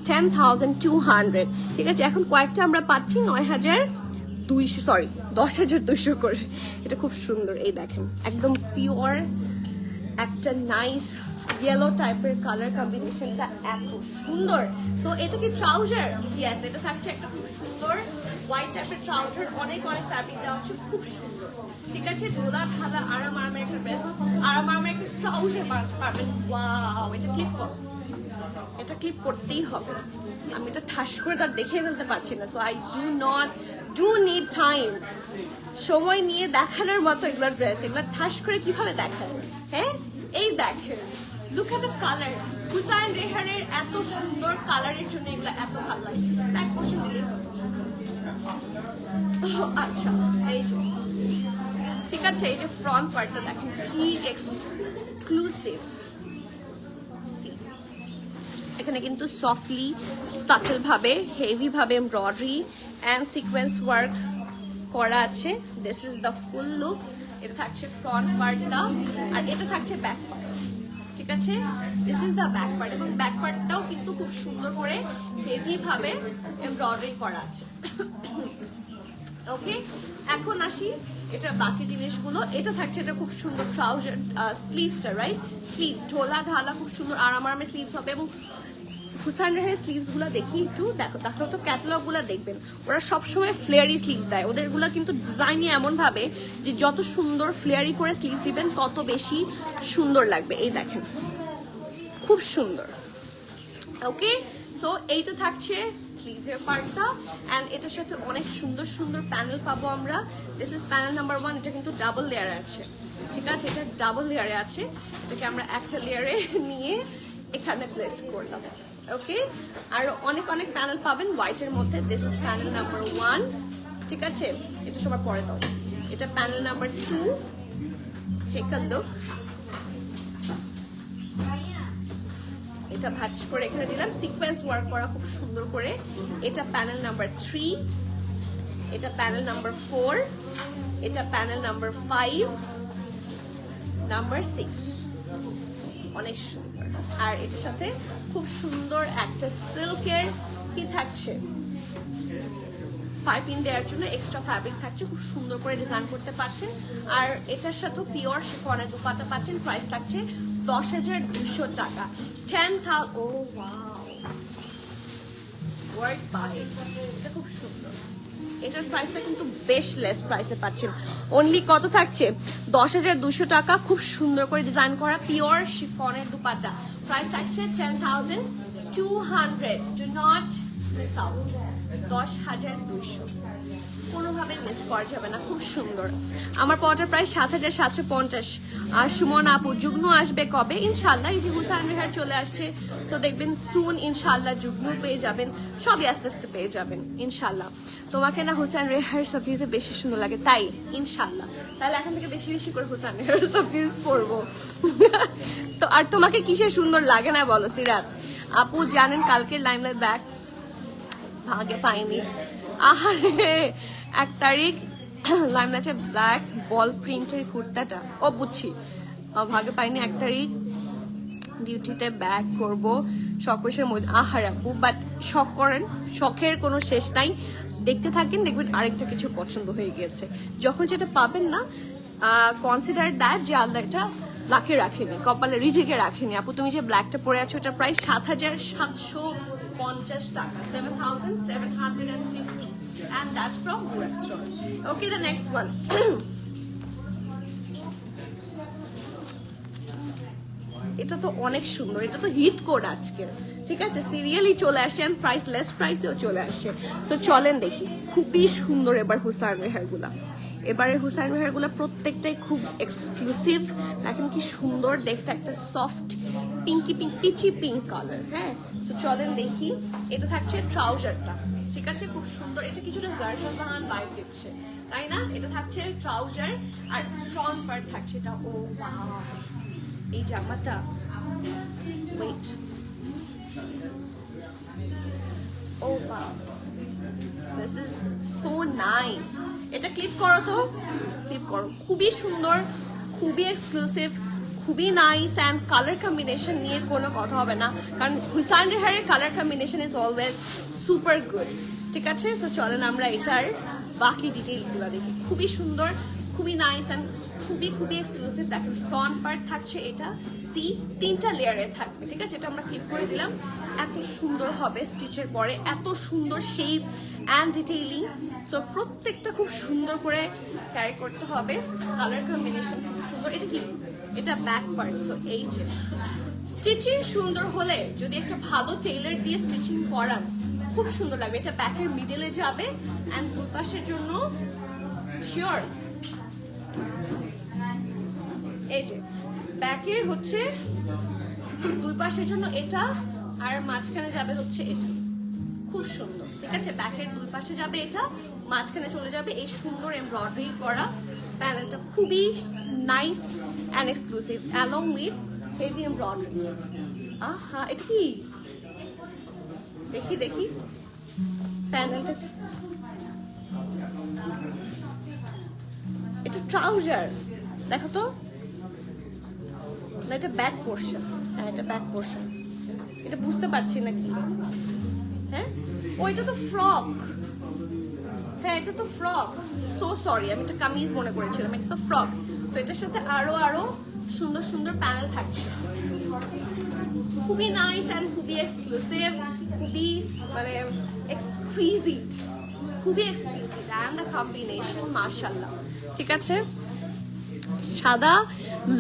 10,200, ঠিক আছে? এখন কয়েকটা আমরা পাচ্ছি 9,200, সরি 10,200 করে। এটা খুব সুন্দর, এই দেখেন একদম পিওর একটা নাইস ইয়েলো টাইপের কালার কম্বিনেশনটা এত সুন্দর। সো এটা কি ট্রাউজার? ইয়েস, এটা থাকছে একটা খুব সুন্দর হোয়াইট টাইপের ট্রাউজার, অনেক ফ্যাব্রিক দেওয়া হচ্ছে, খুব সুন্দর, ঠিক আছে? দোলা ঢালা আরামের একটা ড্রেস, আরামের একটা ট্রাউজার পারবেন। ওয়াও, এটা ক্লিপ করো, এটা ক্লিপ করতেই হবে। আমি এটা ঠাস করে তার দেখে ফেলতে পারছি না। So I do need time, সময় নিয়ে দেখানোর মতো এগুলো ড্রেস। এগুলো ঠাস করে কিভাবে দেখায়? হ্যাঁ, এই দেখেন, look at the colour. Hussain রেহানের এত সুন্দর কালারের জন্য এগুলো এত ভালো লাগে। এক পোর্শন দিলেই হবে। আচ্ছা, এই যে ঠিক আছে, এই যে ফ্রন্ট পার্টটা দেখেন কি এক্সক্লুসিভ। এখানে কিন্তু সফটলি সাটেল ভাবে হেভি ভাবে এমব্রয়ডারি অ্যান্ড সিকোয়েন্স ওয়ার্ক করা আছে। This is the full look. এটা থাকছে ফ্রন্ট পার্টটা, আর এটা থাকছে ব্যাক পার্ট, ঠিক আছে? This is the back part, এবং ব্যাক পার্টটাও কিন্তু খুব সুন্দর করে হেভি ভাবে এমব্রয়ডারি করা আছে। ওকে, এখন আসি এটা বাকি জিনিসগুলো। এটা থাকছে, এটা খুব সুন্দর ট্রাউজার, স্লিভসটা, রাইট? স্লিভস ঢোলা ঢালা খুব সুন্দর আরামে স্লিভস হবে। এবং হুসাইন রেহার স্লিভস গুলা দেখি একটু দেখো, তাহলে তো ক্যাটালগ গুলা দেখবেন, ওরা সবসময় ফ্লেয়ারি স্লিভস দেয়। ওদের গুলা কিন্তু ডিজাইনই এমন ভাবে যে যত সুন্দর ফ্লেয়ারি করে স্লিভস দিবেন তত বেশি সুন্দর লাগবে। এই দেখেন খুব সুন্দর। ওকে, সো এইটা থাকছে স্লিভসের পার্টটা, এন্ড এটার সাথে অনেক সুন্দর সুন্দর প্যানেল পাবো আমরা। This is panel number 1। এটা কিন্তু ডাবল লেয়ারে আছে, ঠিক আছে? এটা ডাবল লেয়ারে আছে। এটাকে আমরা একটা লেয়ারে নিয়ে এখানে প্লেস করলাম। ওকে, আর অনেক প্যানেল পাবেন হোয়াইটের মধ্যে। দিস ইজ প্যানেল নাম্বার 1, ঠিক আছে? এটা সবার পরে দাও। এটা panel number 2, take a look. একটা ভাঁজ করে এখানে দিলাম, সিকোয়েন্স ওয়ার্ক করা খুব সুন্দর করে। এটা প্যানেল নাম্বার 3, এটা প্যানেল নাম্বার 4, এটা প্যানেল নাম্বার 5, নাম্বার 6, অনেক সুন্দর। আর এটার সাথে খুব সুন্দর একটা সিল্কের কি থাকছে, পাইপিং দেওয়ার জন্য এক্সট্রা ফ্যাব্রিক থাকছে, খুব সুন্দর করে ডিজাইন করতে পারছেন। আর এটার সাথে পিওর শিফনের দুপাট্টা পাচ্ছেন, প্রাইস থাকছে 10,200 টাকা। 10,000। ও ওয়াও, ওয়ার্ড বাই, এটা খুব সুন্দর। এটার প্রাইসটা কিন্তু বেশ লেস প্রাইসে পাচ্ছেন। অনলি কত থাকছে? 10,200 টাকা। খুব সুন্দর করে ডিজাইন করা পিওর শিফনের দুপাট্টা, প্রাইস থাকছে 10,200। Do not miss out. 10,200 কোনোভাবে মিস করা যাবে না, খুব সুন্দর। আমার পাওয়াটার প্রাইস 7,750। আর সুমন আপু যুগ্ন আসবে কবে? ইনশাল্লাহ, এই যে হুসাইন রেহার চলে আসছে, তো দেখবেন সুন ইনশাল্লাহ যুগ্ন পেয়ে যাবেন, সবই আস্তে আস্তে পেয়ে যাবেন ইনশাল্লাহ। তোমাকে না হুসাইন রেহার সাফিউজে বেশি সুন্দর লাগে, তাই ইনশাল্লাহ তাহলে এখন থেকে বেশি বেশি করে হুসাইন রেহার সাফিউজ পরবো। তো আর তোমাকে কিসে সুন্দর লাগে না বলো সিরাত আপু? জানেন কালকের লাইমলাইট ব্যাগ ভাগে পাইনি। আরে 1 তারিখ লাইমলাইটের ব্ল্যাক বল প্রিন্টের কুর্তাটা, ও বুঝছি, ভাগে পাইনি। 1 তারিখ ডিউটিতে ব্যাক করবো শখের মধ্যে। আহার আপু, বাট শখ করেন, শখের কোনো শেষ নাই। দেখতে থাকেন, দেখবেন আরেকটা কিছু পছন্দ হয়ে গিয়েছে। যখন যেটা পাবেন না, কনসিডার দ্যাট যে আল্লাহ এটা লাকে রাখেনি, কপালে রিজিকে রাখেনি। আপু তুমি যে ব্ল্যাকটা পরে আছো, ওটার প্রাইস 7,750 টাকা, 7,750, and that's from Burak store. Okay, the next one. এটা তো অনেক সুন্দর, এটা তো হিট কোড আজকে, ঠিক আছে, সিরিয়ালি চলে আসছে, এন্ড প্রাইস লেস প্রাইসেও চলে আসছে। তো চলেন দেখি, খুবই সুন্দর এবার হুসাইন রেহার গুলা। এবারে হুসাইন রেহার গুলা প্রত্যেকটাই খুব এক্সক্লুসিভ। দেখেন কি সুন্দর দেখতে, একটা soft pinky pink, peachy pink colour. হ্যাঁ, তো চলেন দেখি। এটা থাকছে ট্রাউজারটা, ঠিক আছে, খুব সুন্দর। এটা কিছুটা জারজাহান ভাইব দিচ্ছে, তাই না? এটা থাকছে ট্রাউজার, আর ফ্রন্ট পার্ট থাকছে এটা। ও ওয়াও, এই জামাটা, wait, oh wow, this is so nice. এটা ক্লিপ করো তো, ক্লিপ করো। খুবই সুন্দর, খুবই এক্সক্লুসিভ, খুবই নাইস, অ্যান্ড কালার কম্বিনেশন নিয়ে কোনো কথা হবে না, কারণ হুসাইন রেহারের colour combination is always super good, ঠিক আছে। তো চলেন আমরা এটার বাকি ডিটেইলগুলো দেখি। খুবই সুন্দর, খুবই নাইস, অ্যান্ড খুবই খুবই এক্সক্লুসিভ। দেখেন ফ্রন্ট পার্ট থাকছে এটা, সি 3টা লেয়ারে থাকবে, ঠিক আছে। এটা আমরা ক্লিপ করে দিলাম, এত সুন্দর হবে স্টিচের পরে, এত সুন্দর শেপ অ্যান্ড ডিটেইলিং। সো প্রত্যেকটা খুব সুন্দর করে ক্যারি করতে হবে, কালার কম্বিনেশন খুব সুন্দর। এটা কি? এটা ব্যাক পার্ট। সো এই যে স্টিচিং সুন্দর হলে, যদি একটা ভালো টেইলার দিয়ে স্টিচিং করান, খুব সুন্দর লাগবে। এটা ব্যাকের মিডলে যাবে, অ্যান্ড দুই পাশের জন্য শিওর, এই যে ব্যাকের হচ্ছে দুই পাশের জন্য এটা, আর মাঝখানে যাবে হচ্ছে এটা, খুব সুন্দর, ঠিক আছে। ব্যাকের দুই পাশে যাবে এটা, মাঝখানে চলে যাবে এই সুন্দর এমব্রয়ডারি করা প্যানেলটা, খুবই nice and exclusive, along with heavy embroidery. আহা, এটা কি? দেখি দেখি প্যানেলটা, এটা ট্রাউজার, দেখো তো, এটা ব্যাক পোর্শন। হ্যাঁ, এটা ব্যাক পোর্শন, এটা বুঝতে পারছি না কি। হ্যাঁ, ও এটা তো ফ্রক। হ্যাঁ, এটা তো ফ্রক, সো সরি, আমি এটা কামিজ মনে করেছিলাম, এটা তো ফ্রক। তো এটার সাথে আরো আরো সুন্দর সুন্দর প্যানেল থাকছে, খুবই নাইস অ্যান্ড খুবই এক্সক্লুসিভ, খুবই মানে এক্সক্লুসিভ, খুবই এক্সক্লুসিভ, অ্যান্ড দ্য কম্বিনেশন মাশাআল্লাহ, ঠিক আছে। সাদা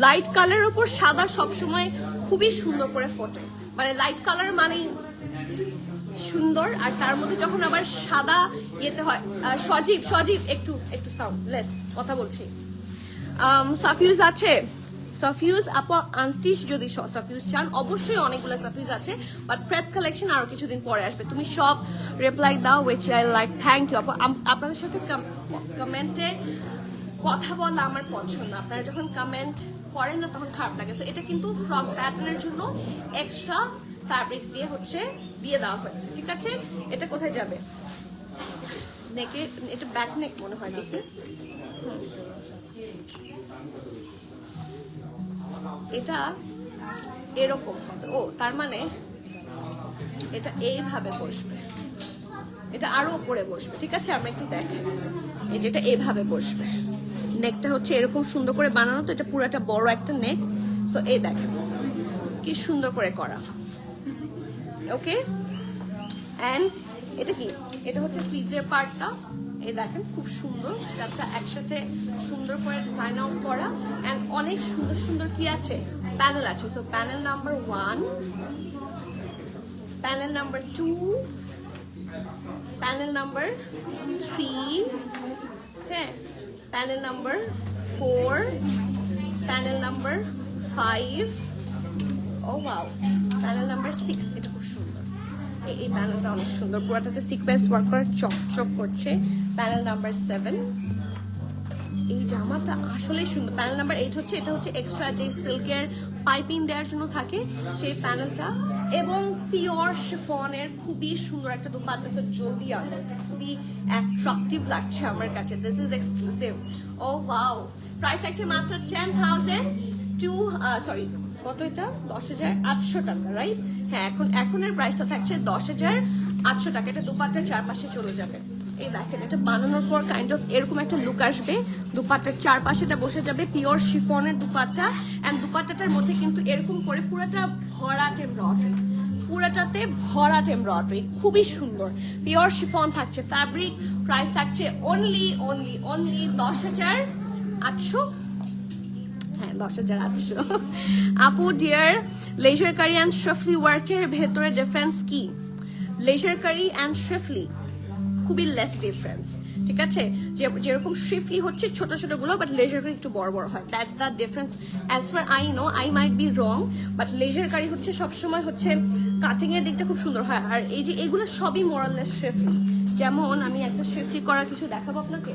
লাইট কালারের উপর সাদা সবসময় খুবই সুন্দর করে ফোটে, মানে লাইট কালার মানে সুন্দর, আর তার মধ্যে যখন আবার সাদা ইয়েতে হয়, সজীব সজীব, একটু একটু সাউন্ড লেস কথা বলছি। সাফিউজ আছে, সাফিউজ আপা আনস্টিচ, যদি সাফিউজ চান অবশ্যই অনেকগুলো সাফিউজ আছে, বাট প্রেথ কালেকশন আরো কিছুদিন পরে আসবে। তুমি সব রিপ্লাই দাও, which I like, thank you আপা। আপনাদের সাথে কমেন্টে কথা বলা আমার পছন্দ, আপনারা যখন কমেন্ট করেন না তখন খারাপ লাগে। তো এটা কিন্তু ফ্রক প্যাটার্নের জন্য এক্সট্রা ফ্যাব্রিক্স দিয়ে হচ্ছে দিয়ে দেওয়া হয়েছে, ঠিক আছে? এটা কোথায় যাবে? নেকে, এটা ব্যাক নেক মনে হয়, দেখি। এটা এরকম হবে। ও তার মানে এটা এইভাবে বসবে, এটা আরো উপরে বসবে, ঠিক আছে? আমরা একটু দেখি, এই যে এটা এইভাবে বসবে। নেকটা হচ্ছে এরকম সুন্দর করে বানানো, তো এটা পুরাটা বড় একটা নেক। তো এই দেখেন কি সুন্দর করে করা, ওকে? অ্যান্ড এটা কি, এটা হচ্ছে স্লিভসের পার্টটা। এই দেখেন খুব সুন্দর, যাত্রা একসাথে সুন্দর করে ডিজাইন আউট করা। অ্যান্ড অনেক সুন্দর সুন্দর কি আছে, প্যানেল আছে। So panel number 1, panel number 2, panel number 3, হ্যাঁ, panel number 4, panel number 5, oh wow, panel number 6। এটা খুব সুন্দর, এই প্যানেলটা অনেক সুন্দর, পুরোটাতে সিকোয়েন্স ওয়ার্ক করে চকচক করছে। প্যানেল নাম্বার 7, এই জামাটা আসলেই সুন্দর। প্যানেল নাম্বার 8 হচ্ছে, এটা হচ্ছে এক্সট্রা যে সিল্কের পাইপিং দেওয়ার জন্য থাকে সেই প্যানেলটা, এবং পিওর শিফনের খুবই সুন্দর একটা দোপাট্টা। তো জলদি আনো, খুবই অ্যাট্রাকটিভ লাগছে আমার কাছে। This is exclusive. Oh wow, price থাকছে মাত্র 10,000 কত এটা, 10,800 টাকা, রাইট? হ্যাঁ, এখনের প্রাইসটা থাকছে 10,800 টাকা। এটা দুপাট্টার চারপাশে চলে যাবে। এই দেখেন, এটা বানানোর পর কাইন্ড অফ এরকম একটা লুক আসবে। দুপাট্টার চারপাশে এটা বসে যাবে, পিওর শিফনের দুপাট্টা। অ্যান্ড দুপাট্টাটার মধ্যে কিন্তু এরকম করে পুরোটা ভরাট এমব্রয়ডারি, পুরোটাতে ভরাট এমব্রয়ডারি, খুবই সুন্দর। পিওর শিফন থাকছে ফ্যাব্রিক। প্রাইস থাকছে অনলি 10,800। 10,800। আপু ডিয়ার, লেজার কারি অ্যান্ড শিফলি ওয়ার্কের ভেতরে ডিফারেন্স কি? লেজার কারি অ্যান্ড শিফলি খুবই লেস ডিফারেন্স, ঠিক আছে? যেরকম শিফলি হচ্ছে ছোট ছোট গুলো, বাট লেজার কারি একটু বড় বড় হয়। That's the difference as far as I. I might be wrong, but লেজার কারি হচ্ছে সবসময় হচ্ছে কাটিং এর দিকটা খুব সুন্দর হয়। আর এই যে এগুলো সবই মোরাললেস শিফলি। যেমন আমি একটা শিফলি করা কিছু দেখাবো আপনাকে,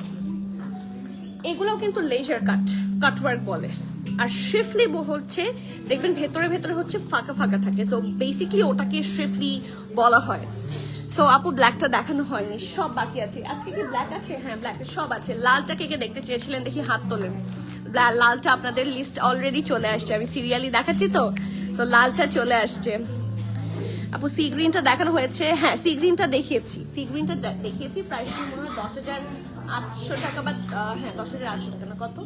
এগুলোও কিন্তু লেজার কাটওয়ার্ক বলে। আর শিফলি হচ্ছে দেখবেন ভেতরে ভেতরে হচ্ছে ফাঁকা ফাঁকা থাকে। সো বেসিক্যালি ওটাকে শিফলি বলা হয়। সো আপু ব্ল্যাকটা দেখানো হয়নি, সব বাকি আছে। আজকে কি ব্ল্যাক আছে? হ্যাঁ, ব্ল্যাক সব আছে। লালটা কে কে দেখতে চেয়েছিলেন দেখি হাত তোলেন। লালটা আপনাদের লিস্ট অলরেডি চলে আসছে, আমি সিরিয়ালি দেখাচ্ছি তো লালটা চলে আসছে। আপু সি গ্রিনটা দেখানো হয়েছে? হ্যাঁ, সি গ্রিনটা দেখিয়েছি, প্রাইস মনে হয় 10,800 টাকা, বা হ্যাঁ 10,800 টাকা না, কত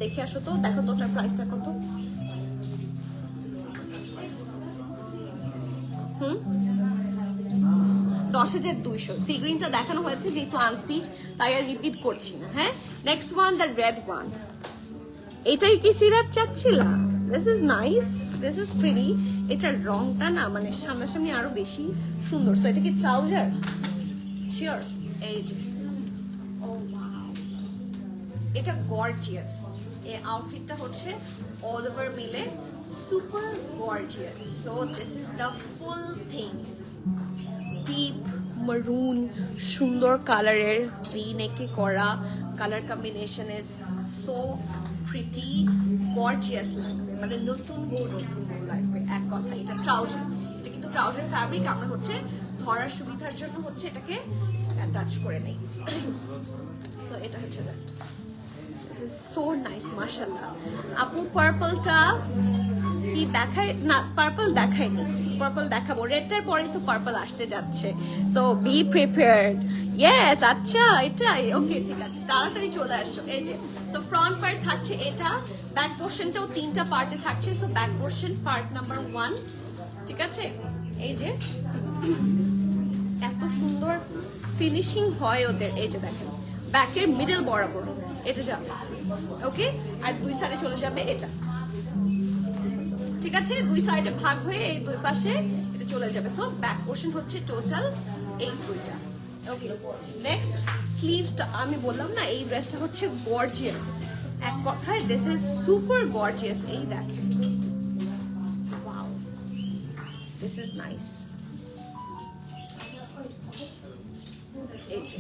দেখে আসো তো, দেখো তো ওটার প্রাইসটা কত। 10,200। সি গ্রিনটা দেখানো হয়েছে, যেহেতু আনস্টিচ তাই আর রিপিট করছি না। হ্যাঁ, next one the red one. এটাই কি সিরাপ চাচ্ছিলা? This is nice, this is pretty. এটার রংটা না মানে সামনাসামনি আরো বেশি সুন্দর। তো এটা কি ট্রাউজার? শিওর। এই যে, ও ওয়াও, এটা গর্জিয়াস। এই আউটফিটটা হচ্ছে অল ওভার মিলে super gorgeous. So this is the full thing. Deep মারুন সুন্দর কালারের ভি নেকে করা, colour combination is so pretty, gorgeous লাগবে, মানে নতুন বউ লাগবে এক কথা। এটা ট্রাউজার, এটা কিন্তু ট্রাউজার ফ্যাব্রিক। আমরা হচ্ছে ধরার সুবিধার জন্য হচ্ছে এটাকে অ্যাটাচ করে নেই। সো এটা হচ্ছে just, this is so nice, মাশাআল্লাহ। আপু পার্পলটা কি দেখায় না? পার্পল দেখায়নি, পার্পল দেখাবো। রেডটার পরে তো পার্পল আসতে যাচ্ছে। So be prepared. ইয়েস, আচ্ছা এটাই, ওকে ঠিক আছে, তাড়াতাড়ি চলে আসো। এই যে, সো ফ্রন্ট পার্ট থাকছে এটা, ব্যাক পোর্শনটাও 3টা পার্টে থাকছে। So back portion part number 1, ঠিক আছে? এই যে এত সুন্দর ফিনিশিং হয় ওদের। এই যে দেখেন, ব্যাকের মিডল বরাবর এটা যাবে, ওকে? আর দুই সাইডে চলে যাবে এটা, ঠিক আছে? দুই সাইডে ভাগ হয়ে এই দুই পাশে এটা চলে যাবে। সো ব্যাক পোর্শন হচ্ছে টোটাল এই দুইটা, ওকে? নেক্সট স্লিভসটা আমি বললাম না, এই ড্রেসটা হচ্ছে গর্জিয়াস, এক কথায় দিস ইজ সুপার গর্জিয়াস। এই দেখেন, ওয়াও, দিস ইজ নাইস। এই যে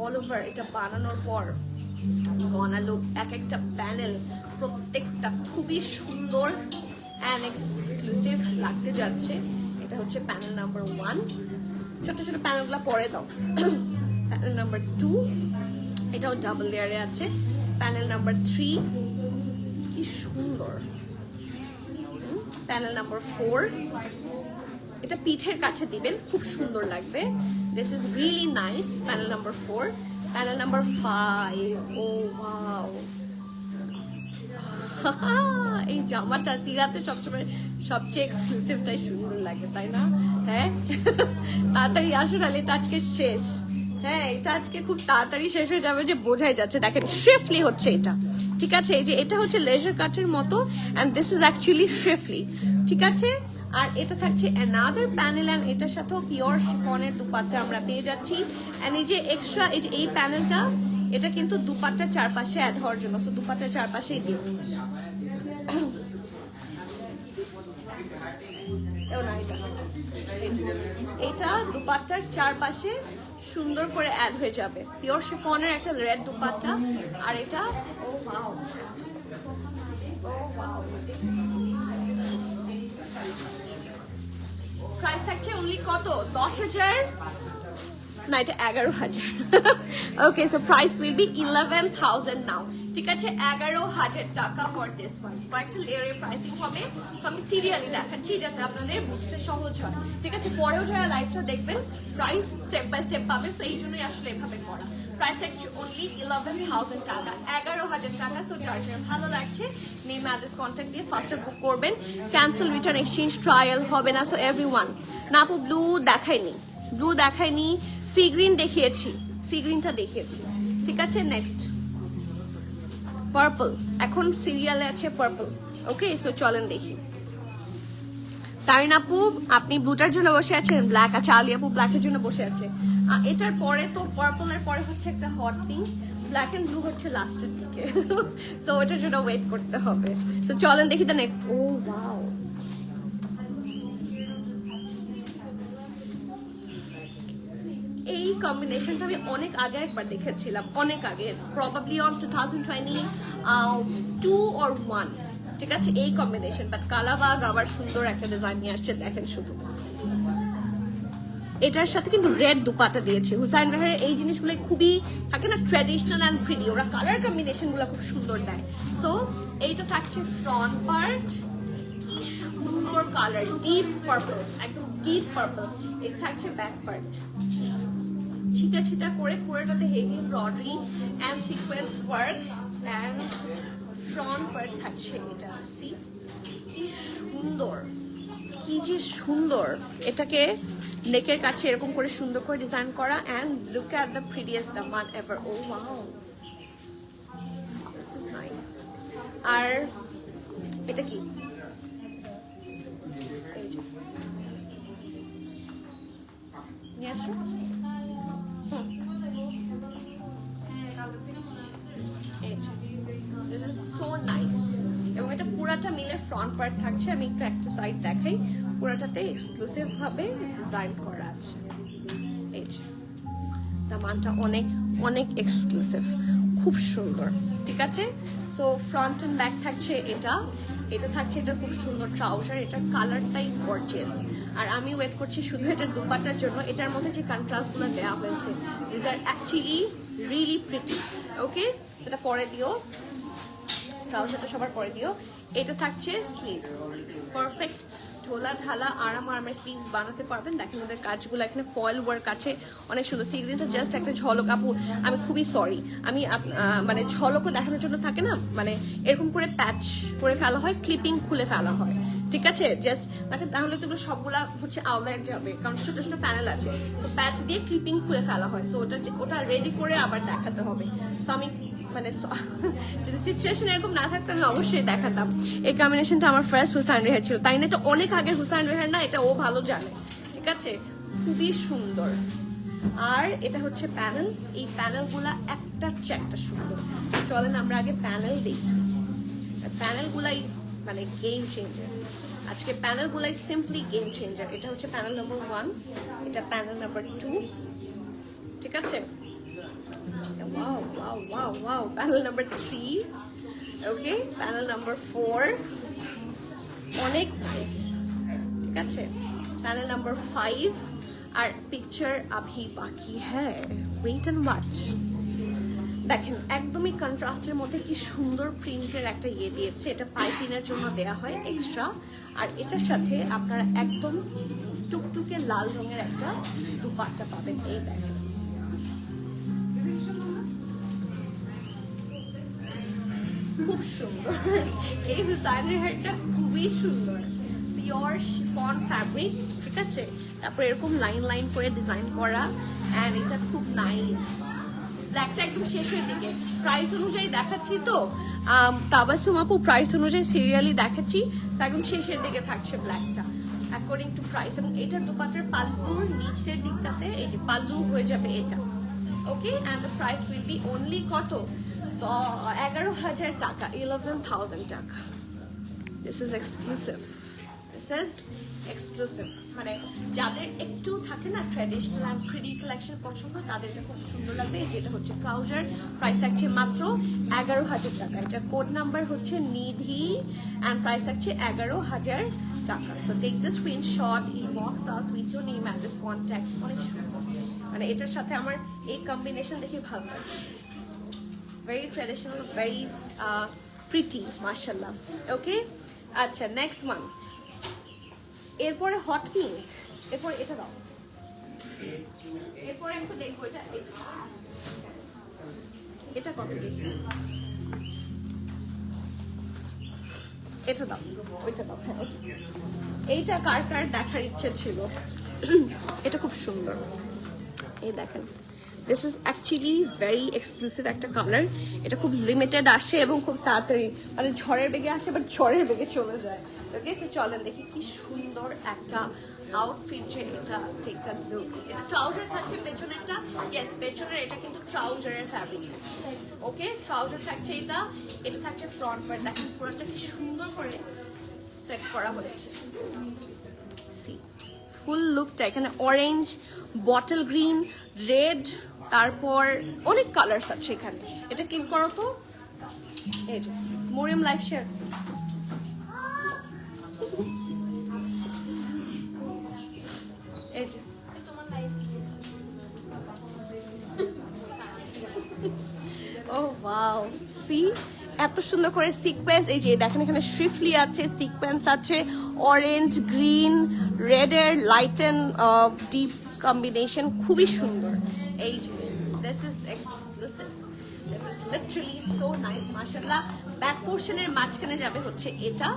অল ওভার এটা বানানোর পর গনা লুক, এক একটা প্যানেল প্রত্যেকটা খুবই সুন্দর অ্যান্ড এক্সক্লুসিভ লাগতে যাচ্ছে। এটা হচ্ছে প্যানেল নাম্বার 1, ছোট ছোট প্যানেলগুলো পরে দাও। প্যানেল নাম্বার 2, এটাও ডাবল লেয়ারে আছে। প্যানেল নাম্বার 3, কি সুন্দর। প্যানেল নাম্বার 4, এটা পিঠের কাছে দিবেন, খুব সুন্দর লাগবে। This is really nice. Panel number 4, panel number 5, oh wow. এই জামাটা সিরাতে সবচেয়ে এক্সক্লুসিভটাই সুন্দর লাগে, তাই না? হ্যাঁ, তাড়াতাড়ি আসুন, এটা আজকে শেষ। হ্যাঁ, এটা আজকে খুব তাড়াতাড়ি শেষ হয়ে যাবে, যে বোঝাই যাচ্ছে। দেখেন শিফলি হচ্ছে এটা, ঠিক আছে? এই যে এটা হচ্ছে লেজার কাটের মতো, এন্ড দিস ইজ অ্যাকচুয়ালি শিফলি, ঠিক আছে? আর এটা থাকছে অ্যানাদার প্যানেল, এন্ড এটার সাথেও পিওর শিফনের দুপাট্টা আমরা পেয়ে যাচ্ছি। এন্ড এই যে এক্সট্রা এই যে এই প্যানেলটা, এটা কিন্তু দুপাট্টার চারপাশে অ্যাড হওয়ার জন্য, সো দুপাট্টার চারপাশেই দিও। এটা দুপাট্টার চারপাশে সুন্দর করে অ্যাড হয়ে যাবে। পিওর শিফনের একটা রেড দুপাট্টা, আর এটা ও ওয়াও, ও ওয়াও। প্রাইস থাকছে অনলি কত? 10,000 না, এটা 11,000। ওকে, সো প্রাইস উইল বি 11,000 নাও, ঠিক আছে? 11,000 টাকা ফর দিস ওয়ান। কয়েকটা লেয়ারের প্রাইসিং হবে, সো আমি সিরিয়ালি দেখাচ্ছি যাতে আপনাদের বুঝতে সহজ হয়, ঠিক আছে? পরেও যারা লাইভটা দেখবেন প্রাইস স্টেপ বাই স্টেপ পাবেন, সো এই জন্যই আসলে এভাবে করা। প্রাইস থাকছে অনলি 11,000 টাকা, 11,000 টাকা। সো যার যার ভালো লাগছে নেম অ্যাড্রেস কন্ট্যাক্ট দিয়ে ফার্স্টার বুক করবেন। ক্যান্সেল, রিটার্ন, এক্সচেঞ্জ, ট্রায়াল হবে না। সো এভরিওয়ান, না আপু ব্লু দেখায়নি, ব্লু দেখায়নি, সি গ্রিন দেখিয়েছি, সি গ্রিনটা দেখিয়েছি, ঠিক আছে? নেক্সট পার্পল, এখন সিরিয়ালে আছে পার্পল। ওকে, সো চলেন দেখি। তারিন আপু আপনি ব্লুটার জন্য বসে আছেন, ব্ল্যাক আছে। আলী আপু ব্ল্যাকের জন্য বসে আছে। এটার পরে তো পার্পলের পরে হচ্ছে একটা hot pink, black and blue হচ্ছে লাস্টের দিকে। সো ওটার জন্য ওয়েট করতে হবে। সো চলেন দেখি দ্য নেক্সট। ও ওয়াও, এই কম্বিনেশনটা আমি অনেক আগে একবার দেখেছিলাম, অনেক আগে, প্রবাবলি অন 2022 or 1, ঠিক আছে? এই কম্বিনেশন, বাট কালাবাগ আবার সুন্দর একটা ডিজাইন নিয়ে আসছে, দেখেন শুধু। এটার সাথে কিন্তু রেড দুপাটা দিয়েছে। হুসাইন রাহের এই জিনিসগুলো খুবই থাকে না, ট্র্যাডিশনাল অ্যান্ড প্রিটি, ওরা কালার কম্বিনেশন গুলো খুব সুন্দর দেয়। সো এইটা থাকছে ফ্রন্ট পার্ট, কি সুন্দর কালার, ডিপ পার্পল, একদম ডিপ পার্পল। এটা থাকছে ব্যাক পার্ট, ছিটা ছিটা করে পুরোটাতে heavy embroidery and sequence work, and front part থাকছে এটা। সি কি সুন্দর, কি যে সুন্দর। এটাকে নেকের কাছে এরকম করে সুন্দর করে ডিজাইন করা, and look at the prettiest daman ever. Oh wow, this is nice. আর এটা কি? নিয়ে আসো। This is so nice. এবং এটা পুরাটা মিলে ফ্রন্ট পার্ট থাকছে। আমি একটু একটা সাইড দেখাই, পুরাটাতে এক্সক্লুসিভ ভাবে ডিজাইন করা আছে। এই যে দামানটা অনেক অনেক এক্সক্লুসিভ, খুব সুন্দর, ঠিক আছে? সো ফ্রন্ট এন্ড ব্যাক থাকছে এটা, এটা থাকছে এটা খুব সুন্দর ট্রাউজার, এটার কালারটাই গর্জিয়াস। আর আমি ওয়েট করছি শুধু এটার দুপাট্টার জন্য। এটার মধ্যে যে কন্ট্রাস্টগুলো দেওয়া হয়েছে, this are actually really pretty. Okay, সেটা পরে দিও, ট্রাউজারটা সবার পরে দিও। এটা থাকছে স্লিভস, পারফেক্ট ঢোলা ঢালা আরাম আরামের স্লিভস বানাতে পারবেন। দেখেন ওদের কাজগুলো এখানে ফয়েল ওয়ার্ক আছে, অনেক সুন্দর। সিগ্রিনটা জাস্ট একটা ঝলক, আপু আমি খুবই সরি, আমি মানে ঝলকও দেখানোর জন্য থাকে না, মানে এরকম করে প্যাচ করে ফেলা হয়, ক্লিপিং খুলে ফেলা হয়, ঠিক আছে? জাস্ট দেখেন, তাহলে তো এগুলো সবগুলা হচ্ছে আওলায় যাবে, কারণ ছোট ছোট প্যানেল আছে। সো প্যাচ দিয়ে ক্লিপিং খুলে ফেলা হয়, সো ওটা রেডি করে আবার দেখাতে হবে। সো আমি মানে যদি সিচুয়েশন এরকম না থাকতো আমি অবশ্যই দেখাতাম। এই কম্বিনেশনটা আমার ফার্স্ট হুসাইন রেহার ছিল, তাই না? এটা অনেক আগে হুসাইন রেহার না, এটা ও ভালো জানে, ঠিক আছে? খুবই সুন্দর। আর এটা হচ্ছে প্যানেলস, এই প্যানেলগুলা একটার চেয়ে একটা সুন্দর। চলেন আমরা আগে প্যানেল দেখি। প্যানেলগুলাই মানে গেম চেঞ্জার, আজকে প্যানেলগুলাই সিম্পলি গেম চেঞ্জার। এটা হচ্ছে প্যানেল নাম্বার 1, এটা প্যানেল নাম্বার 2, ঠিক আছে? Wow, wow, wow, wow. Panel number 3. Okay, panel number 4. অনেক নাইস, ঠিক আছে। প্যানেল নাম্বার 5 আর পিকচার আভি বাকি হ্যাঁ, ওয়েট অ্যান্ড ওয়াচ। দেখেন একদমই কন্ট্রাস্টের মধ্যে কি সুন্দর প্রিন্টের একটা ইয়ে দিয়েছে, এটা পাইপিনের জন্য দেয়া হয় এক্সট্রা। আর এটার সাথে আপনারা একদম টুকটুকে লাল রঙের একটা দুপাট্টা পাবেন, এই দেখেন। খুব সুন্দর, এই হুসাইনের হেয়ারটা খুবই সুন্দর, পিওর শিফন ফ্যাব্রিক, ঠিক আছে। তারপর এরকম লাইন লাইন করে ডিজাইন করা, অ্যান্ড এটা খুব নাইস। ব্ল্যাকটা একদম শেষের দিকে, প্রাইস অনুযায়ী দেখাচ্ছি তো তাবাসসুম আপু, প্রাইস অনুযায়ী সিরিয়ালি দেখাচ্ছি, তো একদম শেষের দিকে থাকছে ব্ল্যাকটা অ্যাকর্ডিং টু প্রাইস। এবং এটার দুপাটার পাল্লুর নিচের দিকটাতে এই যে পাল্লু হয়ে যাবে এটা, okay. And the price will be only কত, 11,000 টাকা, 11,000 টাকা। This is exclusive, this is exclusive. মানে যাদের একটু থাকে না ট্র্যাডিশনাল অ্যান্ড প্রিটি কালেকশন পছন্দ, তাদের এটা খুব সুন্দর লাগবে। যেটা হচ্ছে ট্রাউজার, প্রাইস থাকছে মাত্র 11,000 টাকা। এটা কোড নাম্বার হচ্ছে নিধি, অ্যান্ড প্রাইস থাকছে 11,000 টাকা। So take the screenshot, inbox us with your name, address, contact. অনেক সুন্দর, মানে এটার সাথে আমার এই কম্বিনেশন দেখে ভালো লাগছে। ভেরি ট্র্যাডিশনাল, ভেরি প্রিটি, মাশাআল্লাহ। ওকে, আচ্ছা নেক্সট ওয়ান। এরপরে হট পিঙ্ক, এরপরে এটা দাও, এরপরে একটু দেখবো এটা, এটা কত দেখি, এটা দাও, ওইটা দাও, হ্যাঁ এইটা কার কার দেখার ইচ্ছে ছিল। এটা খুব সুন্দর, এই দেখেন। This is actually very exclusive একটা কালার। এটা খুব লিমিটেড আসে এবং খুব তাড়াতাড়ি, মানে ঝড়ের বেগে আসে বাট ঝড়ের বেগে চলে যায়। ওকে, সো চলেন দেখি কি সুন্দর একটা আউটফিট যে এটা। Take a look. এটা ট্রাউজার থাকছে পেছনে একটা, ইয়েস পেছনের এটা কিন্তু ট্রাউজারের ফ্যাব্রিক থাকছে। ওকে, ট্রাউজার থাকছে এটা, এটা থাকছে ফ্রন্ট পার্ট। দেখেন পুরোটা কি সুন্দর করে সেট করা হয়েছে। সি ফুল লুকটা, এখানে অরেঞ্জ, বটল গ্রিন, রেড, তারপর অনেক কালার্স আছে এখানে। এটা কি করো তো, এই যে মরিয়ম লাইফ শেয়ার, এই যে ও ওয়াও, সি এত সুন্দর করে সিকোয়েন্স। এই যে দেখেন এখানে শ্রিফলি আছে, সিকোয়েন্স আছে, অরেঞ্জ, গ্রিন, রেড এর লাইট এন্ড ডিপ কম্বিনেশন, খুবই সুন্দর। এই যে this is exclusive, this is literally so nice, মাশাআল্লাহ। ব্যাক পোর্শনের মাঝখানে যাবে হচ্ছে এটা,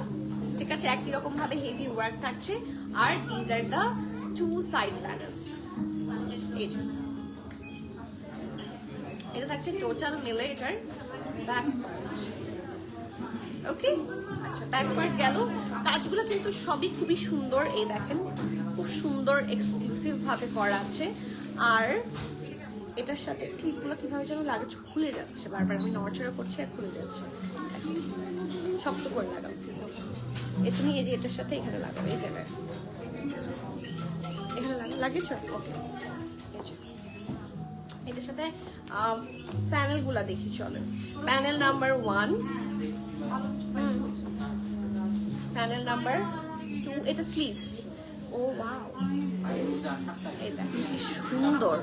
ঠিক আছে, একই রকম ভাবে হেভি ওয়ার্ক থাকছে। আর this are the two side panels. এই যে এটা থাকছে টোটাল মিলে এটার ব্যাক পার্ট। ওকে, আচ্ছা ব্যাক পার্ট গেল। কাজগুলো কিন্তু সবই খুবই সুন্দর, এই দেখেন খুব সুন্দর এক্সক্লুসিভ ভাবে করা আছে। আর এটার সাথে ঠিকগুলো কিভাবে যেন লাগে, খুলে যাচ্ছে বারবার, আমি নড়াচড়া করছি আর খুলে যাচ্ছে। শক্ত করে লাগাও, তুমি এই যে এটার সাথে এখানে লাগাও, এই জায়গায় এখানে লাগিয়েছ। ওকে, এটার সাথে প্যানেলগুলা দেখি চলেন। প্যানেল নাম্বার 1, প্যানেল নাম্বার 2, এটা স্লিভস। ও ওয়াও, এটা কি সুন্দর।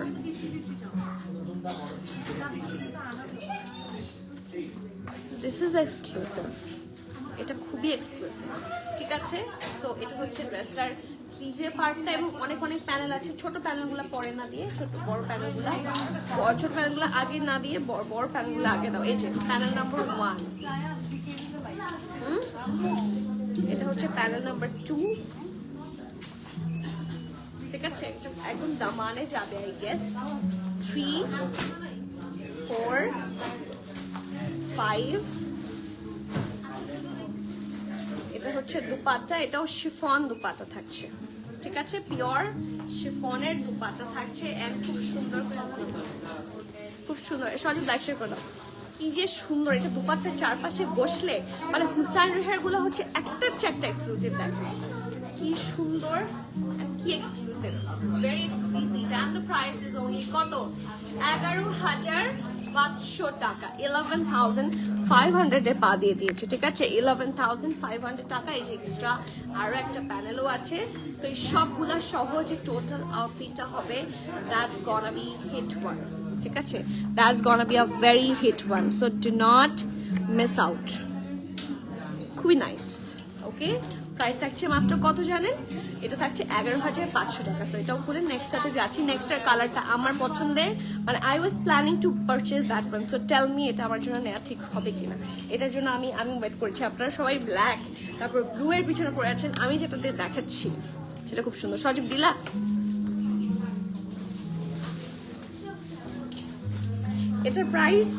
দিস ইজ এক্সক্লুসিভ, এটা খুবই এক্সক্লুসিভ, ঠিক আছে। সো এটা হচ্ছে ড্রেসটার স্লিভের পার্টটা, এবং অনেক অনেক প্যানেল আছে। ছোট প্যানেলগুলো পরে না দিয়ে বড় প্যানেলগুলো, ছোট প্যানেলগুলো আগে না দিয়ে বড় প্যানেলগুলো আগে দাও। এই যে প্যানেল নাম্বার 1, এটা হচ্ছে প্যানেল নাম্বার 2, ঠিক আছে। একদম দামানে যাবে আই গেস। 3, 4, 5, এটা হচ্ছে দুপাট্টা, এটাও শিফন দুপাট্টা থাকছে, ঠিক আছে, পিওর শিফনের দুপাট্টা থাকছে। এন্ড খুব সুন্দর, খুব সুন্দর। সরি লাইক শেয়ার করে দাও, কি যে সুন্দর। এটা দুপাট্টার চারপাশে বসলে মানে হুসাইন রেহার গুলো হচ্ছে একটার চারটা এক্সক্লুসিভ, দেখো কি সুন্দর, কি exclusive, very exclusive. And the price is only কত, 11,000 500 টাকা, 11,500 এ পা দিয়ে দিয়েছে, ঠিক আছে? 11,500 টাকা। এই যে এক্সট্রা আরো একটা প্যানেলও আছে। তো এই সবগুলা সহ যে টোটাল আউটফিটটা হবে, that's gonna be hit one, ঠিক আছে? That's gonna be a very hit one, so do not miss out. খুবই নাইস। ওকে, প্রাইস থাকছে মাত্র কত জানেন? এটা থাকছে 11,500 টাকা। তো এটাও খুলে নেক্সটটাতে যাচ্ছি। নেক্সটের কালারটা আমার পছন্দের, মানে I was planning to purchase that one, so tell me এটা আমার জন্য নেওয়া ঠিক হবে কিনা। এটার জন্য আমি ওয়েট করছি। আপনারা সবাই ব্ল্যাক, তারপর ব্লু এর পিছনে পড়ে আছেন, আমি যেটাতে দেখাচ্ছি সেটা খুব সুন্দর। সজীব দিলা, এটার প্রাইস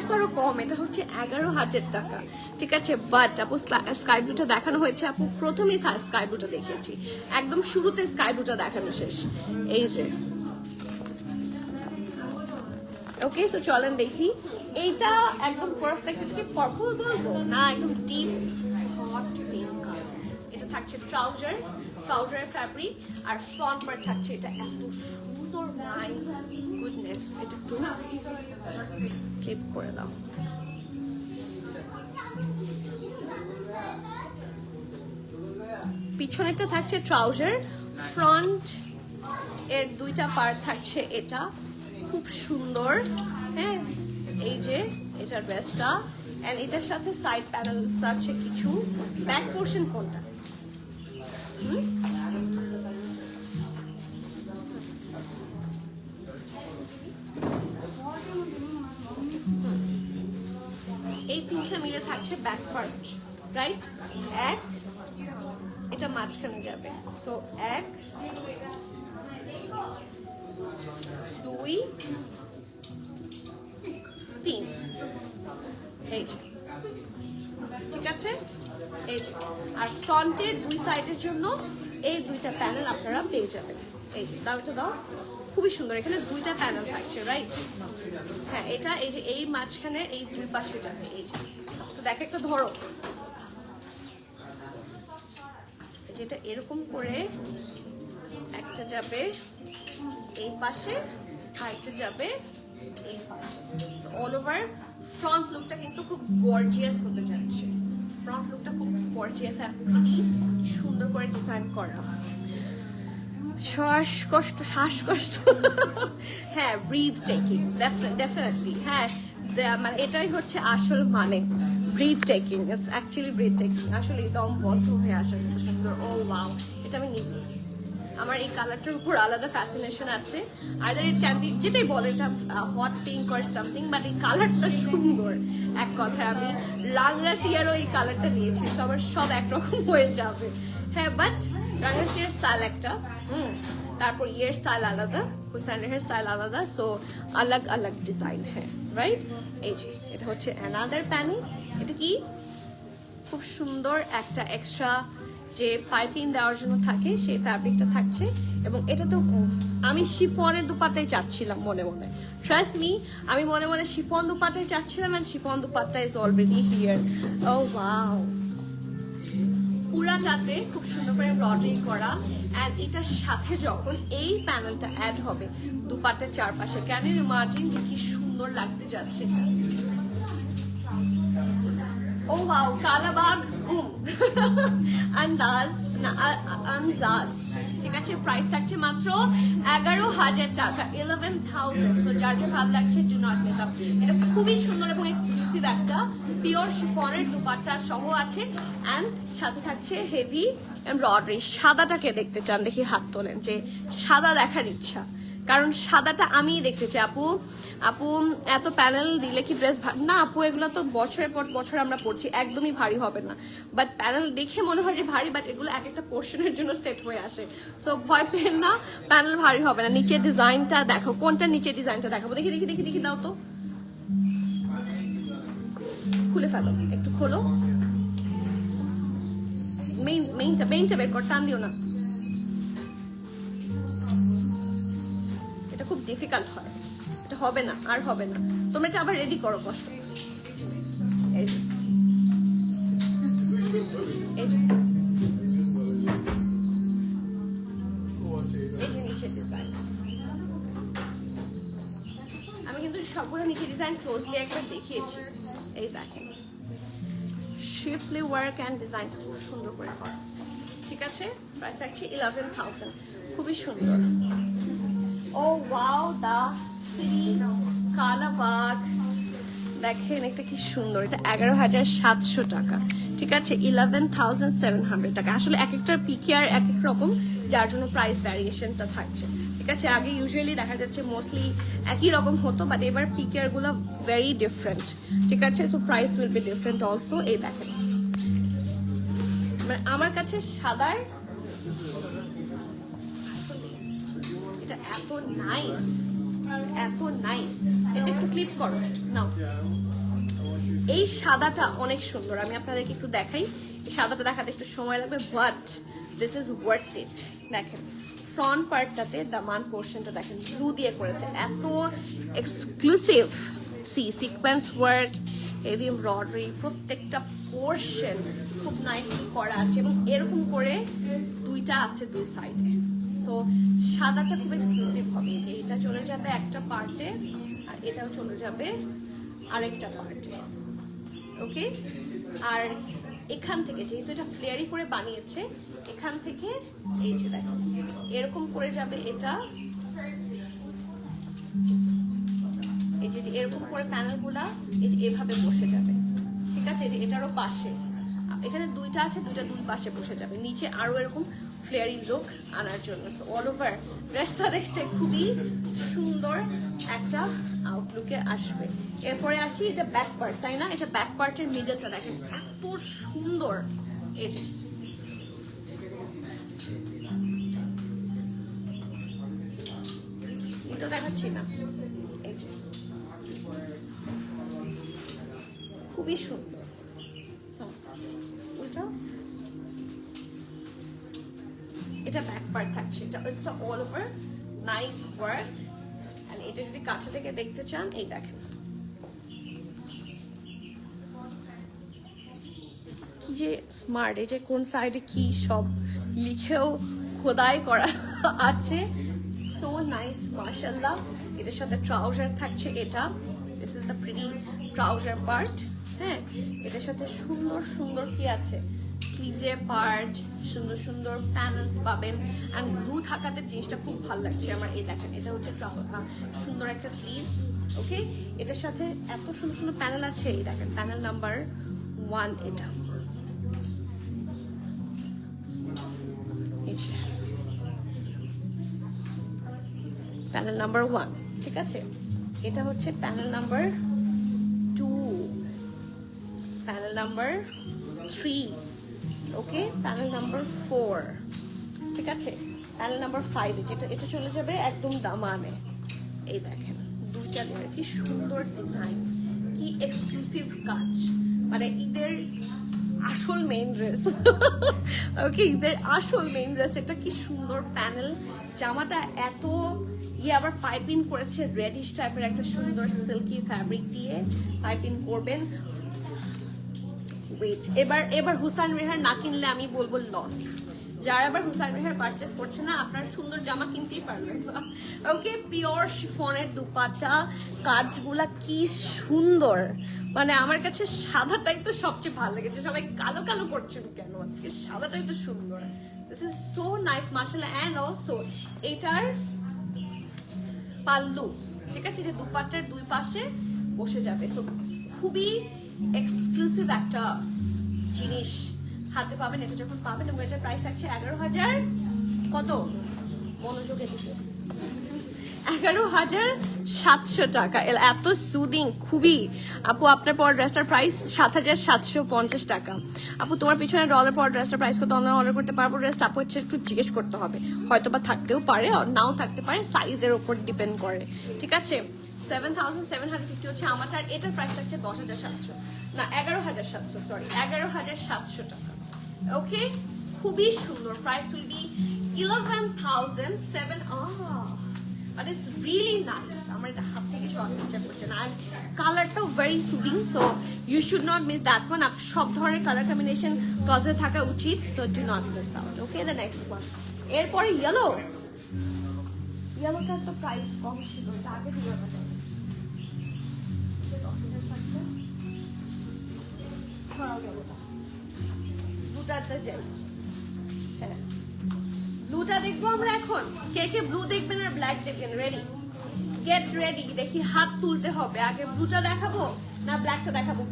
তো আরো কম, এটা হচ্ছে 11,000 টাকা, ঠিক আছে? বাট আপু স্কাই ব্লুটা দেখানো হয়েছে, আপু প্রথমেই স্কাই ব্লুটা দেখিয়েছি, একদম শুরুতে স্কাই ব্লুটা দেখানো শেষ। এই যে ওকে, সো চলেন দেখি। এইটা একদম পারফেক্ট। এটাকে পার্পল বলবো না, একদম ডিপ হট পিঙ্ক কালার। এটা থাকছে ট্রাউজারের ফ্যাব্রিক, আর ফ্রন্ট পার্ট থাকছে এটা এত সুন্দর, মাই গুডনেস। এটা একটু ক্লিপ করে দাও। পিছনেরটা থাকছে ট্রাউজার, ফ্রন্ট এর দুইটা পার্ট থাকছে এটা, খুব সুন্দর। হ্যাঁ, এই যে এটার বেস্টটা, এন্ড এটার সাথে সাইড প্যানেলস আছে কিছু। ব্যাক পোর্শন কোনটা? এই তিনটা মিলে থাকছে ব্যাক পার্ট, রাইট? এক, এটা মাঝখানে যাবে, সো 1 2 3, এই যে, ঠিক আছে? এই যে, আর ফ্রন্টের দুই সাইডের জন্য এই দুইটা প্যানেল আপনারা পেয়ে যাবেন। এই যে, দাও, এটা দাও, খুবই সুন্দর। এখানে দুইটা প্যানেল থাকছে, রাইট? হ্যাঁ, এটা এই যে এই মাঝখানে এই দুই পাশে যাবে। এই যে, তো দেখো, একটা ধরো, যেটা এরকম করে একটা যাবে এই পাশে, আর একটা যাবে এই পাশে। অল ওভার ফ্রন্ট লুকটা কিন্তু খুব গর্জিয়াস হতে যাচ্ছে। ফ্রন্ট লুকটা খুব গর্জিয়াস আর প্রিটি, সুন্দর করে ডিজাইন করা। শ্বাসকষ্ট হ্যাঁ, ব্রিথ টেকিং, ডেফিনেটলি। হ্যাঁ, মানে এটাই হচ্ছে আসল মানে, breathtaking. It's actually breathtaking, আসলে দম বন্ধ হয়ে আসে, খুব সুন্দর। ও ওয়াও, এটা আমি নিব। আমার এই কালারটার উপর আলাদা ফ্যাসিনেশন আছে। আইদার ইট ক্যান বি, যেটাই বলে, এটা hot pink or something, but এই কালারটা সুন্দর। এক কথায় আমি রাংরাসিয়ারও এই কালারটা নিয়েছি, তো আমার সব একরকম হয়ে যাবে। হ্যাঁ, বাট রাংরাসিয়ার স্টাইল একটা, তারপর ইয়ের স্টাইল আলাদা, হুসাইনের স্টাইল আলাদা, সো আলাগ আলাগ ডিজাইন। হ্যাঁ, রাইট? এই যে এটা হচ্ছে অ্যানাদার প্যানেল। এটা কি খুব সুন্দর একটা এক্সট্রা যে পাইপিং দেওয়ার জন্য থাকে, সেই ফ্যাব্রিকটা থাকছে। এবং এটা তো আমি শিফনের দুপাট্টাই চাচ্ছিলাম মনে মনে, ট্রাস্ট মি, আমি মনে মনে শিফন দুপাট্টাই চাচ্ছিলাম, and chiffon dupatta is already here. Oh wow, পুরাটাতে খুব সুন্দর করে এমব্রয়ডারি করা। অ্যান্ড এটার সাথে যখন এই প্যানেলটা অ্যাড হবে দুপাট্টার চারপাশে, ক্যান ইউ ইমাজিন যে কি সুন্দর লাগতে যাচ্ছে এটা। ও ওয়াও, কালাবাগ বুম আন্দাজ না আনজাজ, ঠিক আছে? প্রাইস থাকছে মাত্র 11,000 টাকা, 11,000। সো যার যে ভালো লাগছে, ডু নট মিস আউট। এটা খুবই সুন্দর এবং এক্সক্লুসিভ একটা পিওর শিফনের দুপাট্টা সহ আছে, অ্যান্ড সাথে থাকছে হেভি এমব্রয়ডারি। সাদাটাকে দেখতে চান? দেখি হাত তোলেন, যে সাদা দেখার ইচ্ছা, কারণ সাদাটা আমিই দেখতে চাই। আপু এত প্যানেল দিলে কি ড্রেস না? আপু এগুলো তো বছরের পর বছর আমরা পড়ছি, একদমই ভারী হবে না। বাট প্যানেল দেখে মনে হয় যে ভারী, বাট এগুলো এক একটা পোর্শনের জন্য সেট হয়ে আসে। সো ভয় পেন না, প্যানেল ভারী হবে না। নিচের ডিজাইনটা দেখো, কোনটা নিচের ডিজাইনটা দেখাবো? দেখি দেখি দেখি দেখি, দাও তো, খুলে ফেলো, একটু খোলো। মেইনটা বের কর, টান দিও না, এটা খুব ডিফিকাল্ট হয়। এটা হবে না, আর হবে না। তোমরা এটা আবার রেডি করো, কষ্ট। এই যে নিচের ডিজাইন। আমি কিন্তু সবগুলো নিচে ডিজাইন ক্লোজলি একবার দেখিয়েছি। এই দেখেন শিফলি ওয়ার্ক অ্যান্ড ডিজাইন খুব সুন্দর করে করা, ঠিক আছে। প্রাইস থাকছে 11,000, খুবই সুন্দর। ও ওয়াও, দা সিরি কালাবাগ, দেখেন এটা কি সুন্দর, এটা 11,700 টাকা, ঠিক আছে। 11,700 টাকা। আসলে এক একটা পিকেআর এক এক রকম, যার জন্য প্রাইস ভ্যারিয়েশনটা থাকছে, ঠিক আছে। আগে ইউজুয়ালি দেখা যাচ্ছে মোস্টলি একই রকম হতো, বাট এবার পিকেআর গুলো ভেরি ডিফারেন্ট, ঠিক আছে। So price will B different also. এই দেখেন মানে আমার কাছে সাদার এটা এত নাইস, এত নাইস। এটা একটু ক্লিপ করো নাও। এই সাদাটা অনেক সুন্দর, আমি আপনাদেরকে একটু দেখাই। এই সাদাটা দেখাতে একটু সময় লাগবে, but this is worth it. দেখেন ফ্রন্ট পার্টটাতে দামান পোর্শনটা দেখেন ব্লু দিয়ে করেছে, এত exclusive. Sequence work, heavy embroidery, প্রত্যেকটা পোর্শন খুব নাইসলি করা আছে, এবং এরকম করে দুইটা আছে দুই সাইডে। সো সাদাটা খুব এক্সক্লুসিভ হবে, যে এটা চলে যাবে একটা পার্টে আর এটাও চলে যাবে আরেকটা পার্টে, ওকে। আর এখান থেকে যেহেতু এটা ফ্লেয়ারি করে বানিয়েছে, এখান থেকে এই যে দেখো এরকম করে যাবে এটা, এই যে এরকম করে প্যানেলগুলা এই যে এভাবে বসে যাবে, ঠিক আছে। এটারও পাশে এখানে দুইটা আছে, দুইটা দুই পাশে বসে যাবে, নিচে আরো এরকম ফ্লেয়ারি লুক আনার জন্য। সো অল ওভার ড্রেসটা দেখতে খুবই সুন্দর একটা আউটলুকে আসবে। এরপরে আসি এটা ব্যাক পার্ট, তাই না? এটা ব্যাক পার্টের মিডলটা দেখেন এত সুন্দর। এই যে এটা দেখাচ্ছি না, এই যে খুবই সুন্দর। এটা ব্যাক পার্ট থাকছে, এটা it's all over nice work. And এটা যদি কাছে থেকে দেখতে চান, এই দেখেন কি যে স্মার্ট, এই যে কোন সাইডে কি সব লিখেও খোদাই করা আছে। সো নাইস মাশাআল্লাহ। এটার সাথে ট্রাউজার থাকছে, এটা this is the pretty trouser part. হ্যাঁ, এটার সাথে সুন্দর সুন্দর কি আছে, স্লিভসের পার্ট, সুন্দর সুন্দর প্যানেলস পাবেন। অ্যান্ড ব্লু থাকাতে জিনিসটা খুব ভালো লাগছে আমার। এই দেখেন এটা হচ্ছে সুন্দর একটা স্লিভ, ওকে। এটার সাথে এত সুন্দর সুন্দর প্যানেল আছে, এই দেখেন প্যানেল নাম্বার 1, এটা প্যানেল নাম্বার 1, ঠিক আছে। এটা হচ্ছে প্যানেল নাম্বার 2, প্যানেল নাম্বার 3, ওকে, প্যানেল নাম্বার 4, ঠিক আছে। প্যানেল নাম্বার 5 যেটা, এটা চলে যাবে একদম দামানে। এই দেখেন দুইটা লেয়ার, কি সুন্দর ডিজাইন, কি এক্সক্লুসিভ কাজ, মানে ঈদের আসল মেইন ড্রেস। ওকে, ঈদের আসল মেইন ড্রেস। এটা কি সুন্দর প্যানেল, জামাটা এত আবার পাইপিং করেছে, রেডিশ টাইপের একটা সুন্দর সিল্কি ফ্যাব্রিক দিয়ে পাইপিং করবেন। ওয়েট, এবার হুসাইন রেহার না কিনলে আমি বলবো লস। যারা আবার হুসাইন রেহার পারচেস করছে না, আপনার সুন্দর জামা কিনতেই পারবেন। ওকে, পিওর শিফনের দুপাট্টা, কাজগুলা কি সুন্দর, মানে আমার কাছে সাদাটাই তো সবচেয়ে ভালো লেগেছে। সবাই কালো কালো করছেন কেন, আজকে সাদাটাই তো সুন্দর। দিস ইজ সো নাইস মাশাআল্লাহ। এন্ড অলসো এটার পাল্লু, ঠিক আছে, যে দুপাট্টার দুই পাশে বসে যাবে। সো খুবই এক্সক্লুসিভ একটা জিনিস হাতে পাবেন এটা যখন পাবেন। এবং এটার প্রাইস আছে 11,000 কত, মনোযোগে দিতে, 11,700 টাকা। এত সুদিং খুবই। আপু আপনার পর ড্রেসটার প্রাইস 7,750 টাকা। আপু তোমার পিছনে ডলার পর ড্রেসটার প্রাইস কত, অনলাইন অর্ডার করতে পারবো? ড্রেসটা আপু হচ্ছে একটু জিজ্ঞেস করতে হবে, হয়তো বা থাকতেও পারে নাও থাকতে পারে, সাইজের উপর ডিপেন্ড করে, ঠিক আছে। 7,750 হচ্ছে আমারটা, আর এটার প্রাইস থাকছে 10,700 না 11,700, সরি 11,700 টাকা। ওকে, খুবই সুন্দর। Price will B 11,700। But it's really nice. আমার এটা হাত থেকে সব ইচ্ছা করছে না। আর কালারটাও very soothing, so you should not miss that one. সব ধরনের কালার কম্বিনেশন ক্লজে থাকা উচিত, so do not miss out. Okay, the next one. এরপরে ইয়েলোটার তো প্রাইস কম ছিল, এটা আগে দিয়ে সরাও কেমনটা ব্লুটারটা যাই। হ্যাঁ ব্লুটা দেখবো আমরা এখন। কে কে ব্লু দেখবেন আর ব্ল্যাক দেখবেন? Ready, get ready. দেখি হাত তুলতে হবে। আগে ব্লুটা দেখাবো না ব্ল্যাকটা দেখাবো?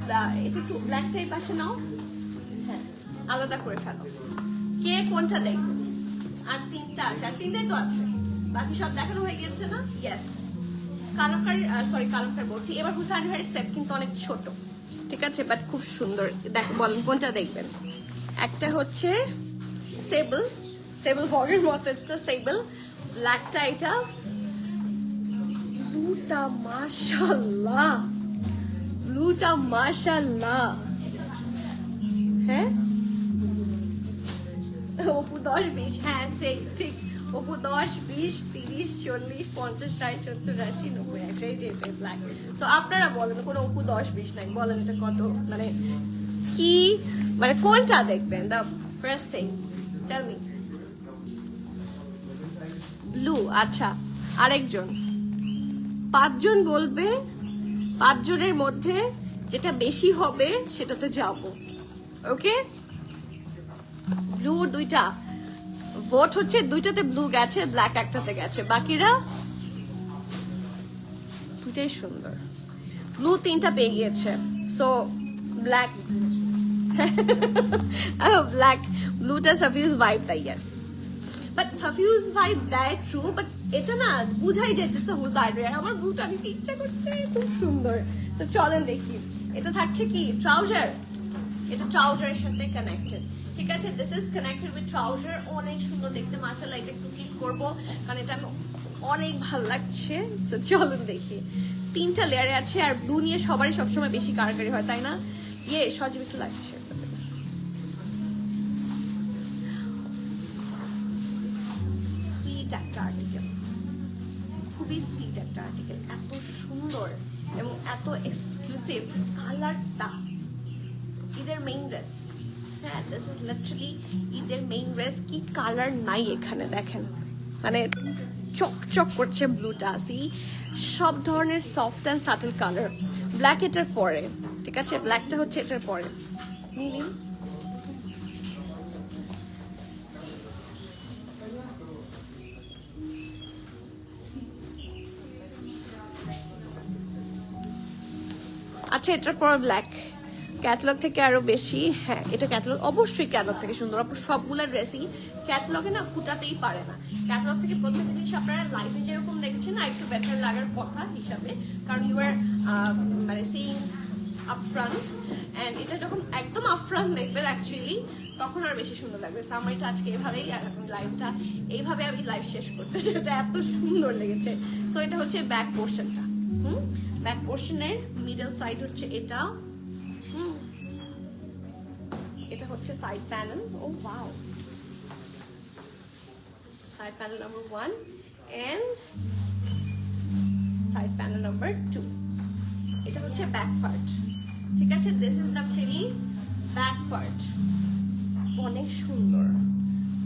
এটা একটু ব্ল্যাকটাই পাশে নাও, হ্যাঁ আলাদা করে ফেলো। কে কোনটা দেখবে? আর তিনটা আছে, আর তিনটাই তো আছে, বাকি সব দেখানো হয়ে গেছে না? ইয়েস। কালামকার, সরি কালামকার বলছি। এবার হুসাইন ভাইয়ের সেট কিন্তু অনেক ছোট, ঠিক আছে, বাট খুব সুন্দর। দেখো বলেন কোনটা দেখবেন? একটা হচ্ছে সেবল, সেবল বগের মতো, সেবল ব্ল্যাকটা। এটা ব্লুটা মাশাআল্লাহ, ব্লুটা মাশাআল্লাহ। হ্যাঁ অপু 10-20, হ্যাঁ সেই ঠিক। অপু 10-20 30 40 50 60 70 80 90 100 এই ব্ল্যাক। সো আপনারা বলেন, কোনো অপু 10-20 নাই, বলেন এটা কত, মানে কি, মানে কোনটা দেখবেন? The first thing tell me. Blue, আচ্ছা আরেকজন। 5 জন বলবে, 5 জনের মধ্যে যেটা বেশি হবে সেটাতে যাব, ওকে? ব্লু দুইটা ভোট হচ্ছে, দুইটাতে ব্লু গেছে, ব্ল্যাক একটাতে গেছে, বাকিরা দুটাই সুন্দর। ব্লু 3টা পেয়ে গিয়েছে, সো ব্ল্যাক ব্ল্যাক। ব্লুটা সাফিউজ ভাইব তাই, ইয়েস, বাট সাফিউজ ভাইব দেয় ট্রু, বাট এটা না বুঝাই যাইতেছে হুজাইর। আমার ব্লুটা নিতে ইচ্ছা করছে, খুব সুন্দর। তো চলেন দেখি। এটা থাকছে কি ট্রাউজার, এটা ট্রাউজারের সাথে কানেক্টেড, ঠিক আছে? This is connected with trouser. অনেক সুন্দর দেখতে, মাশাআল্লাহ। এটা একটু ক্লিক করবো কারণ এটা আমি অনেক ভালো লাগছে। তো চলুন দেখি। 3টা লেয়ারে আছে, আর ব্লু নিয়ে সবারই সবসময় বেশি কারাকারি হয়, তাই না? ইয়ে সজীব একটু লাগছে। সুইট একটা আর্টিকেল, খুবই সুইট একটা আর্টিকেল, এত সুন্দর এবং এত এক্সক্লুসিভ। কালারটা ঈদের মেইন ড্রেস, হ্যাঁ দিস ইজ লিটারালি ঈদের মেইন ড্রেস। কি কালার নাই এখানে, দেখেন মানে চকচক করছে ব্লুটা। সি সব ধরনের soft and subtle colour. Black এটার পরে, ঠিক আছে, ব্ল্যাকটা হচ্ছে এটার পরে। নিন আচ্ছা, এটার পর ব্ল্যাক। ক্যাটালগ থেকে আরো বেশি, হ্যাঁ এটা ক্যাটালগ, অবশ্যই ক্যাটালগ থেকে সুন্দর। সবগুলা ড্রেসই ক্যাটালগে না ফুটাতেই পারে না। ক্যাটালগ থেকে প্রত্যেকটা জিনিস আপনারা লাইভে যেরকম দেখছেন না, একটু বেটার লাগার কথা হিসাবে, কারণ ইউ আর মানে সিইং আপফ্রন্ট, এন্ড এটা যখন একদম আপফ্রন্ট দেখবেন অ্যাকচুয়ালি, তখন আর বেশি সুন্দর লাগবে। সো আমার এটা আজকে এভাবেই লাইভটা এইভাবে আমি লাইভ শেষ করতে চাই, এটা এত সুন্দর লেগেছে। সো এটা হচ্ছে ব্যাক পোর্শনটা, ব্যাক পোর্শনের মিডল সাইড হচ্ছে এটা, এটা হচ্ছে side panel. Oh wow, side panel number 1 and side panel number 2। এটা হচ্ছে ব্যাক পার্ট, ঠিক আছে? This is the pretty back part. অনেক সুন্দর,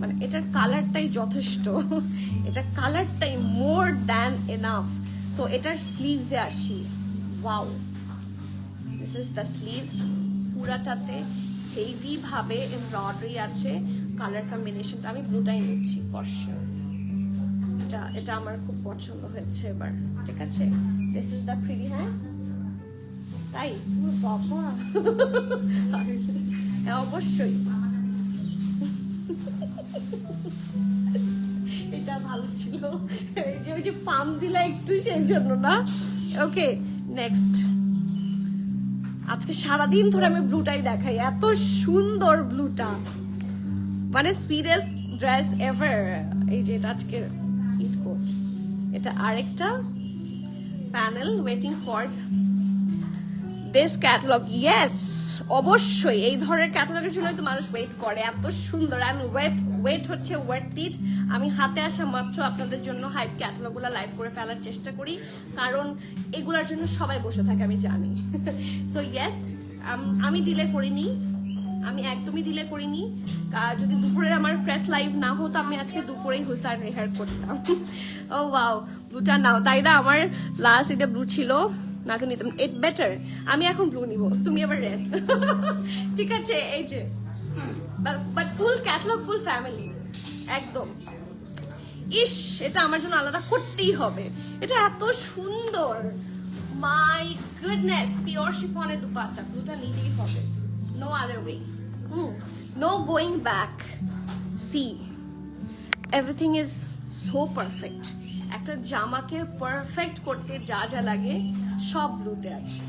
মানে এটার কালারটাই যথেষ্ট, এটার কালারটাই মোর দ্যান এনাফ। সো এটার স্লিভসে আসি। Wow, this is the sleeves. পুরাটাতে হেভি ভাবে এমব্রয়ডারি আছে। কালার কম্বিনেশনটা আমি ব্লুটাই নিচ্ছি ফর শিওর। এটা আমার খুব পছন্দ হয়েছে এবার, ঠিক আছে? দিস ইজ দ্য প্রিটি, হ্যাঁ তাই বাবা হ্যাঁ অবশ্যই এটা ভালো ছিল। এই যে ওই যে পাম দিলা একটু, সেই জন্য না। Okay next. আজকে সারাদিন ধরে আমি ব্লুটাই দেখাই, এত সুন্দর ব্লুটা, মানে সুইটেস্ট ড্রেস এভার। এই যে এটা আজকে ঈদ কোট, এটা আরেকটা panel waiting for this catalogue. Yes অবশ্যই এই ধরনের ক্যাটালগের জন্যই তো মানুষ ওয়েট করে, এত সুন্দর। অ্যান্ড ওয়েট হচ্ছে ওয়ার্থ ইট। আমি হাতে আসা মাত্র আপনাদের জন্য হাইপ ক্যাটালগুলো লাইভ করে ফেলার চেষ্টা করি, কারণ এগুলোর জন্য সবাই বসে থাকে আমি জানি। সো ইয়েস, আমি ডিলে করিনি, আমি একদমই ডিলে করিনি। যদি দুপুরে আমার প্রেস লাইভ না হতো, আমি আজকে দুপুরেই হুসাইন রেহার করতাম। ও ওয়াও, ব্লুটা নাও, তাই না? আমার লাস্ট এটা ব্লু ছিল, না তো নিতাম, ইট বেটার। আমি এখন ব্লু নিব, তুমি আবার রেড। ঠিক আছে, এই যে but full catalogue, full family একদম। ইস, এটা আমার জন্য আলাদা করতেই হবে, এটা এত সুন্দর। মাই গুডনেস, পিওর শিফনের দুপাট্টা, ব্লুটা নিতেই হবে, no other way, no going back. See, everything is so perfect. একটা জামাকে পারফেক্ট করতে যা যা লাগে সব ব্লুতে আছে।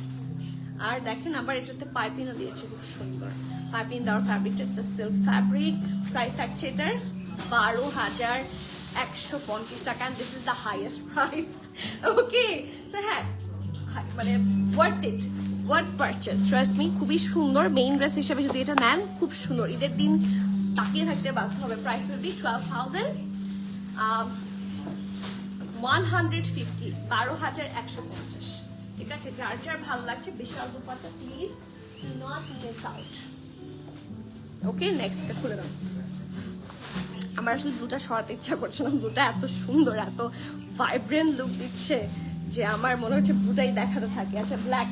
আর দেখেন আবার এটাতে পাইপিংও দিয়েছে, খুব সুন্দর পাইপিং দেওয়ার ফ্যাব্রিকটা সিল্ক ফ্যাব্রিক। প্রাইস থাকছে এটার 12,150 টাকা, and this is the highest price. Okay, so হ্যাঁ, মানে worth it, worth purchase, trust me. খুবই সুন্দর, মেইন ড্রেস হিসেবে যদি এটা নেন খুব সুন্দর। ঈদের দিন তাকিয়ে থাকতে বাধ্য হবে। Price will be 12,150, 12,150। ঠিক আছে, যার যার ভালো লাগছে, বিশাল দুপাট্টা, please do not miss out. Okay, next এটা খুলে দাও। আমার আসলে ব্লুটা সরাতে ইচ্ছা করছে না, ব্লুটা এত সুন্দর, এত ভাইব্রেন্ট লুক দিচ্ছে যে আমার মনে হচ্ছে ব্লুটাই দেখাতে থাকে। আচ্ছা, ব্ল্যাক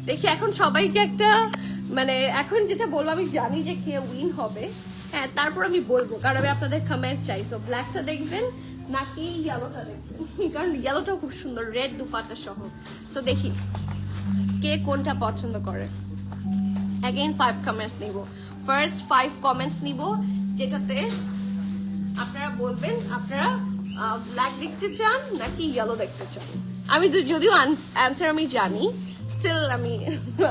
দেখি এখন সবাইকে একটা, মানে এখন যেটা বলবো, আমি জানি যে কে উইন হবে, হ্যাঁ, তারপর আমি বলবো, কারণ আমি আপনাদের কমেন্ট চাই। সো ব্ল্যাকটা দেখবেন নাকি ইয়েলোটা দেখবেন, কারণ ইয়েলোটাও খুব সুন্দর, রেড দুপাট্টা সহ। তো দেখি কে কোনটা পছন্দ করে। অ্যাগেইন 5 কমেন্টস নিব, ফার্স্ট 5 কমেন্টস নিব, যেটাতে আপনারা বলবেন আপনারা ব্ল্যাক দেখতে চান নাকি ইয়েলো দেখতে চান। আমি যদিও অ্যান্সার আমি জানি, স্টিল আমি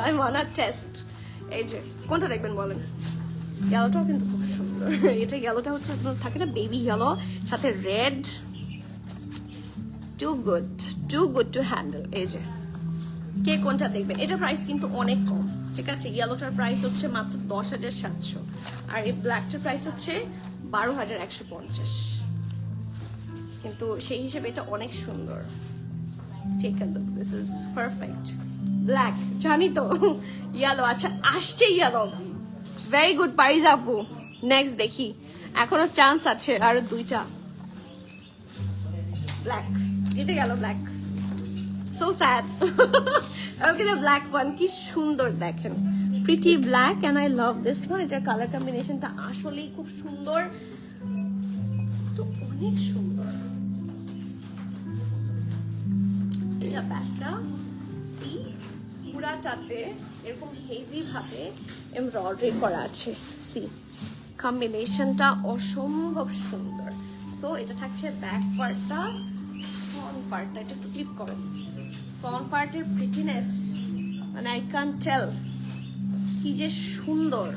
আই ওয়ান্ট টেস্ট। এই যে কোনটা দেখবেন বলেন। ইয়েলোটাও কিন্তু খুব সুন্দর, এটা ইয়েলোটা হচ্ছে আপনার থাকে না বেবি ইয়েলো, সাথে red, too good to handle. এই যে কে কোনটা দেখবেন। এটার প্রাইস কিন্তু অনেক কম, ঠিক আছে। ইয়েলোটার প্রাইস হচ্ছে মাত্র 10,700, আর এই ব্ল্যাকটার প্রাইস হচ্ছে 12,150, কিন্তু সেই হিসেবে এটা অনেক সুন্দর। Take a look, this is perfect. Black জানি তো, ইয়েলো, আচ্ছা আসছে ইয়েলো, ভেরি গুড পারিজ আপু। নেক্সট দেখি, এখনো চান্স আছে, আর দুইটা। ব্ল্যাক জিতে গেল, black, so sad. Okay, the black one কি সুন্দর দেখেন, pretty black, and I love this one. এটার কালার কম্বিনেশনটা আসলেই খুব সুন্দর, তো অনেক সুন্দর। এটা ব্যাগটা সি, পুরাটাতে এরকম হেভি ভাবে এমব্রয়ডারি করা আছে। সি, কম্বিনেশনটা অসম্ভব সুন্দর। সো এটা থাকছে ব্যাক পার্টটা, ফ্রন্ট পার্টটা এটা একটু ক্লিপ করেন। ফ্রন্ট পার্টের প্রিটিনেস, মানে আই ক্যান টেল কি যে সুন্দর।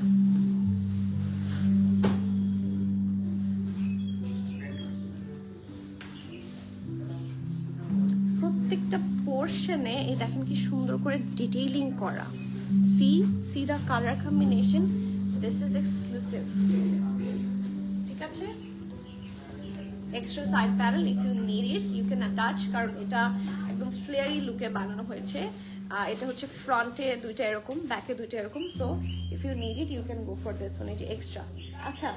প্রত্যেকটা পোর্শনে এই দেখেন কি সুন্দর করে ডিটেইলিং করা। See the colour combination, this is exclusive, ঠিক আছে। Extra side panel, if you need it you can attach, কারণ এটা একদম ফ্লেয়ারি লুকে বানানো হয়েছে। এটা হচ্ছে ফ্রন্টে দুইটা এরকম, ব্যাকে দুইটা এরকম। So if you need it you can go for this one. এই যে এক্সট্রা, আচ্ছা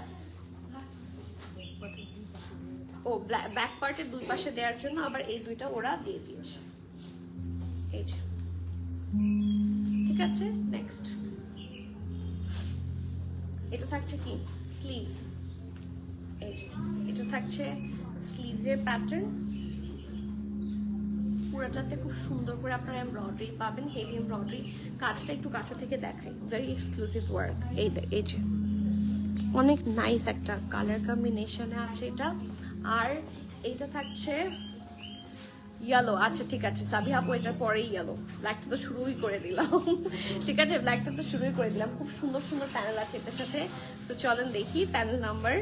ও ব্যাক পার্টের দুই পাশে দেওয়ার জন্য আবার এই দুইটা ওরা দিয়ে দিয়েছে, এই যে, ঠিক আছে। নেক্সট এটা থাকছে কি স্লিভস, এই যে এটা থাকছে স্লিভসের প্যাটার্ন, পুরোটাতে খুব সুন্দর করে আপনারা এমব্রয়ডারি পাবেন, হেভি এমব্রয়ডারি। কাজটা একটু কাছে থেকে দেখাই, ভেরি এক্সক্লুসিভ ওয়ার্ক। এই যে অনেক নাইস একটা কালার কম্বিনেশনে আছে এটা। আর এইটা থাকছে ইয়েলো, আচ্ছা ঠিক আছে সাবি আপু, এটার পরেই ইয়েলো। ব্ল্যাকটা তো শুরুই করে দিলাম, ঠিক আছে, ব্ল্যাকটা তো শুরুই করে দিলাম। খুব সুন্দর সুন্দর প্যানেল আছে এটার সাথে। তো চলেন দেখি প্যানেল নাম্বার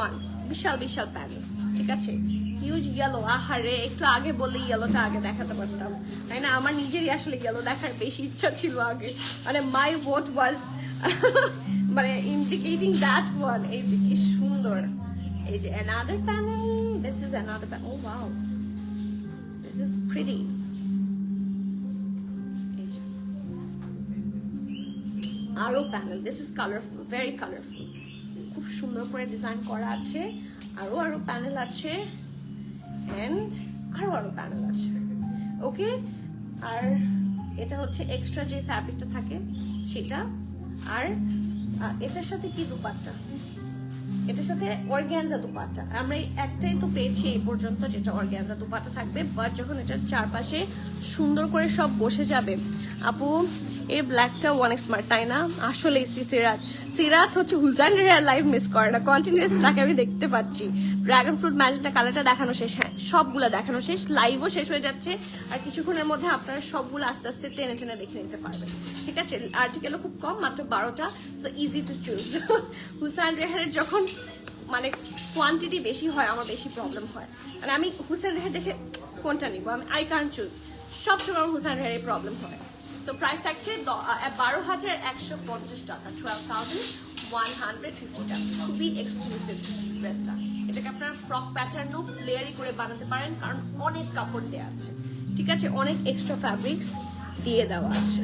1, বিশাল বিশাল প্যানেল, ঠিক আছে। হিউজ ইয়েলো, আহারে একটু আগে বললে ইয়েলোটা আগে দেখাতে পারতাম, তাই না। আমার নিজেরই আসলে ইয়েলো দেখার বেশি ইচ্ছা ছিল আগে, মানে মাই ভোট ওয়াজ মানে ইন্ডিকেটিং দ্যাট ওয়ান। এই যে কি সুন্দর, এই যে another panel, this is another panel, oh wow, this is pretty. আরো panel, this is colorful, very colorful, খুব সুন্দর করে ডিজাইন করা আছে। আরো প্যানেল আছে, এন্ড আরো প্যানেল আছে। ওকে, আর এটা হচ্ছে এক্সট্রা যে ফ্যাব্রিকটা থাকে সেটা। আর এটার সাথে কি দুপাট্টা, এটার সাথে অর্গানজা দুপাট্টা। আমরা একটাই তো পেয়েছি এই পর্যন্ত যেটা অর্গানজা দুপাট্টা থাকবে, বাট যখন এটার চারপাশে সুন্দর করে সব বসে যাবে। আপু এই ব্ল্যাকটা অনেক স্মার্ট, তাই না? আসলে সিরাত হচ্ছে হুজানের লাইভ মিস করে না, কন্টিনিউয়াস তাকে আমি দেখতে পাচ্ছি। ড্রাগন ফ্রুট ম্যাজেন্টা কালারটা দেখানো শেষ, হ্যাঁ সবগুলো দেখানো শেষ, লাইভও শেষ হয়ে যাচ্ছে। আর কিছুক্ষণের মধ্যে আপনারা সবগুলো আস্তে আস্তে টেনে টেনে দেখে নিতে পারবেন, ঠিক আছে? আর্টিকেলও খুব কম, মাত্র 12টা, so easy to choose. Husain রেহানের যখন মানে কোয়ান্টিটি বেশি হয় আমার বেশি প্রবলেম হয়, মানে আমি হুসাইন রেহার দেখে কোনটা নিব, আমি আই কান্ট চুজ, সবসময় আমার হুসাইন রেহারের প্রবলেম হয়। সো প্রাইস থাকছে 12,150 টাকা, 12,150 টাকা। খুবই এক্সক্লুসিভ ড্রেসটা। এটাকে আপনারা ফ্রক প্যাটার্নও ফ্লেয়ারি করে বানাতে পারেন, কারণ অনেক কাপড় দেওয়া আছে, ঠিক আছে? অনেক এক্সট্রা ফ্যাব্রিক্স দিয়ে দেওয়া আছে,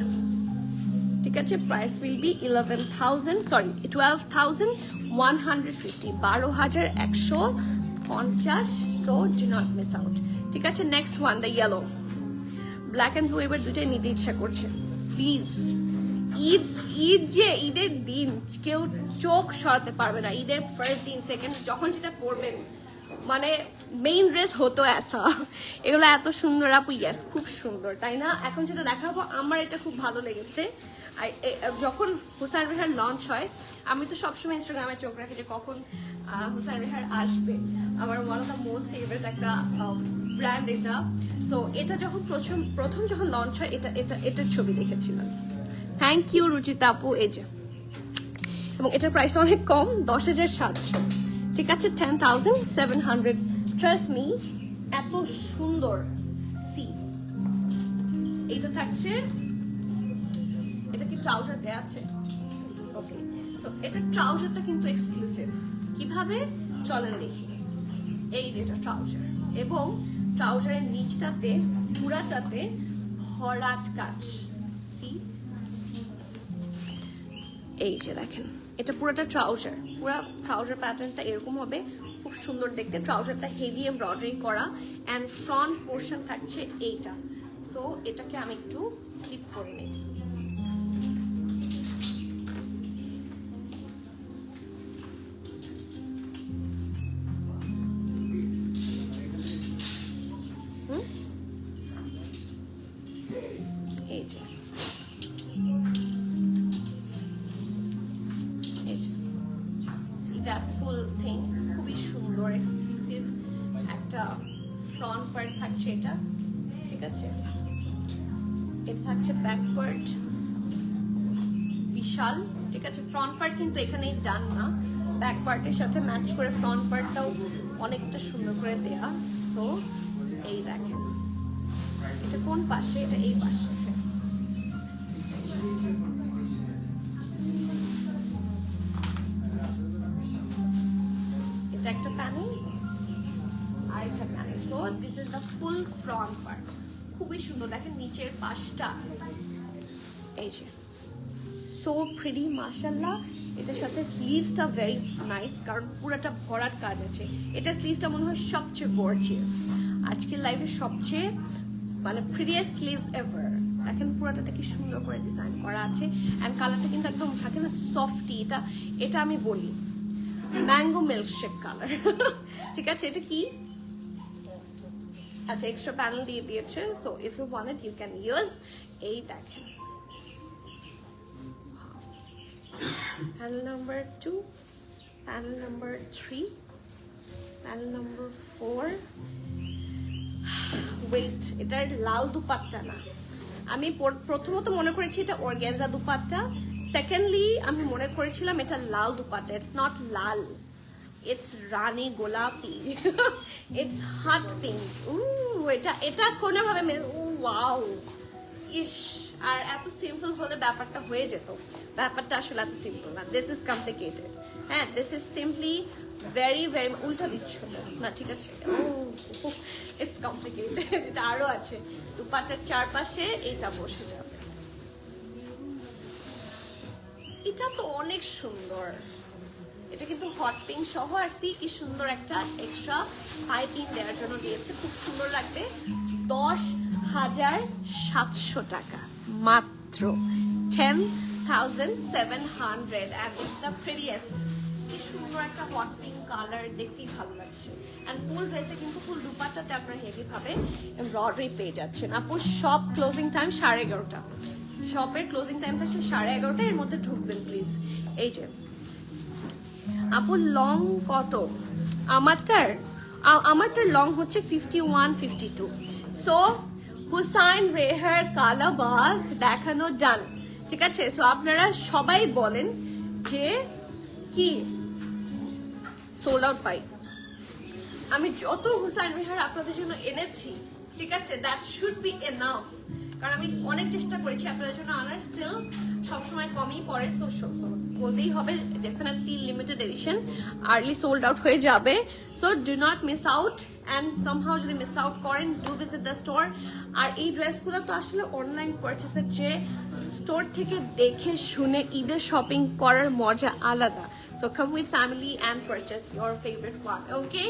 ঠিক আছে? Price will be 12,150, 12,150, so do not miss out, ঠিক আছে? Next one, the yellow, black and blue, এবার দুটাই নিতে ইচ্ছা করছে। প্লিজ, ঈদের দিন কেউ চোখ সরাতে পারবে না। ঈদের ফার্স্ট দিন, সেকেন্ড, যখন যেটা পরবেন, মানে মেইন ড্রেস হতো এসা। এগুলো এত সুন্দর আপু, ইয়েস খুব সুন্দর, তাই না? এখন যেটা দেখাবো, আমার এটা খুব ভালো লেগেছে। যখন হুসাইন রেহার লঞ্চ হয়, আমি তো সবসময় ইনস্টাগ্রামে চোখ রাখি যে কখন হুসাইন রেহার আসবে। আমার one of the most favourite একটা ব্র্যান্ড এটা। সো এটা যখন প্রথম যখন লঞ্চ হয়, এটার ছবি দেখেছিলাম। থ্যাংক ইউ রুচিতা আপু। এই যে, এবং এটার প্রাইস অনেক কম, 10,700, ঠিক আছে? 10,700, ট্রাস্ট মি, এত সুন্দর। সি, এটা থাকছে, এটা কি ট্রাউজার দেয়া আছে? ওকে, সো এটা ট্রাউজারটা কিন্তু এক্সক্লুসিভ। কিভাবে চলেন দেখি। এই যে এটা ট্রাউজার, এবং ট্রাউজারের নিচটাতে পুরাটাতে ভরাট কাজ। সি, এই যে দেখেন, এটা পুরোটা ট্রাউজার, পুরো ট্রাউজার প্যাটার্নটা এরকম হবে, খুব সুন্দর দেখতে। ট্রাউজারটা হেভি এমব্রয়ডারি করা, অ্যান্ড ফ্রন্ট পোর্শন থাকছে এইটা। সো এটাকে আমি একটু ক্লিপ করে নিই। এই যে ফুল থিং, খুবই সুন্দর এক্সক্লুসিভ একটা ফ্রন্ট পার্ট থাকছে এটা, ঠিক আছে? এটা থাকছে ব্যাক পার্ট, বিশাল, ঠিক আছে? ফ্রন্ট পার্ট কিন্তু এখানেই ডান না, ব্যাক পার্টের সাথে ম্যাচ করে ফ্রন্ট পার্টটাও অনেকটা সুন্দর করে দেয়া। সো এই দেখেন, এটা কোন পাশে? এটা এই পাশে। এটা একটা প্যানেল আর একটা panel. So this is the full front part, খুবই সুন্দর। দেখেন নিচের পাশটা, এই যে সো প্রিটি, মাশাআল্লাহ। এটার সাথে স্লিভসটা ভেরি নাইস, কারণ পুরোটা ভরাট কাজ আছে। এটা স্লিভসটা মনে হয় সবচেয়ে গর্জিয়াস, আজকের লাইভে সবচেয়ে মানে প্রিটিয়েস্ট স্লিভস এভার। দেখেন পুরোটাতে কি সুন্দর করে ডিজাইন করা আছে, অ্যান্ড কালারটা কিন্তু একদম থাকে না সফটি। এটা আমি বলি ম্যাঙ্গো মিল্কশেক কালার, ঠিক আছে? এটা কি? আচ্ছা, এক্সট্রা প্যানেল দিয়ে দিয়েছে। So if you want it you can use. এই দেখেন panel number 2, panel number 3, panel number 4. Wait, এটার লাল দুপাট্টা না, আমি প্রথমত মনে করেছি এটা অর্গানজা দুপাট্টা, সেকেন্ডলি আমি মনে করেছিলাম এটা লাল দুপাট্টা। It's not lal, it's rani golapi, it's hot pink. এটা কোনোভাবে ওয়াও, ইস! আর এত সিম্পল হলে ব্যাপারটা হয়ে যেত, ব্যাপারটা আসলে এত সিম্পল না। This is complicated. হ্যাঁ, this is simply very very, উল্টা দিচ্ছিল না, ঠিক আছে? It's complicated. এটা আরো আছে, দুপাট্টার চারপাশে এটা বসে যাবে। এটা তো অনেক সুন্দর, এটা কিন্তু হট পিঙ্ক সহ, আর সি কি সুন্দর একটা এক্সট্রা পাইপিং দেওয়ার জন্য দিয়েছে, খুব সুন্দর লাগবে। 10,700 টাকা মাত্র 10,700 and it's the prettiest. কি সুন্দর একটা হট পিঙ্ক কালার, দেখতেই ভালো লাগছে। এন্ড ফুল ড্রেসে কিন্তু ফুল দুপাট্টাতে আপনারা হেভি ভাবে এমব্রয়ডারি পেয়ে যাচ্ছেন। আপু শপ ক্লোজিং টাইম 11:30, শপের ক্লোজিং টাইম থাকছে 11:30, এর মধ্যে ঢুকবেন প্লিজ। এই যে আপু লং কত? আমারটার লং হচ্ছে 51-52। সো হুসাইন রেহার কালাবাগ দেখানো ডান, ঠিক আছে। সো আপনারা সবাই বলেন যে কি সোল্ড আউট পাই। আমি যত হুসাইন রেহার আপনাদের জন্য এনেছি, ঠিক আছে, দ্যাট শুড বি এনাফ, কারণ আমি অনেক চেষ্টা করেছি আপনাদের জন্য আনার, স্টিল সবসময় কমই পড়ে। সো বলতেই হবে definitely limited edition, early sold out হয়ে যাবে। So do not miss out, and somehow যদি মিস আউট করেন ডু ভিজিট দ্য স্টোর। আর এই ড্রেসগুলো তো আসলে অনলাইন পারচেসের যে স্টোর থেকে দেখে শুনে ঈদের শপিং করার মজা আলাদা। So come with family and purchase your favorite one, okay?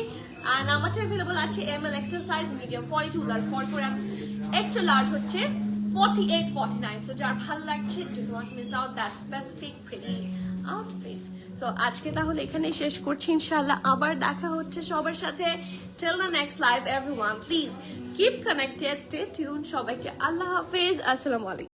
And আমারটা available আছে ML extra size, medium 42 large, 44 extra large হচ্ছে 48-49. So যার ভালো লাগছে do not miss out that specific pretty outfit. So আজকে তাহলে এখানে শেষ করছি, ইনশাআল্লাহ আবার দেখা হচ্ছে সবার সাথে। Till the next live everyone, please keep connected, stay tuned. সবাইকে আল্লাহ হাফেজ, আসসালামু আলাইকুম।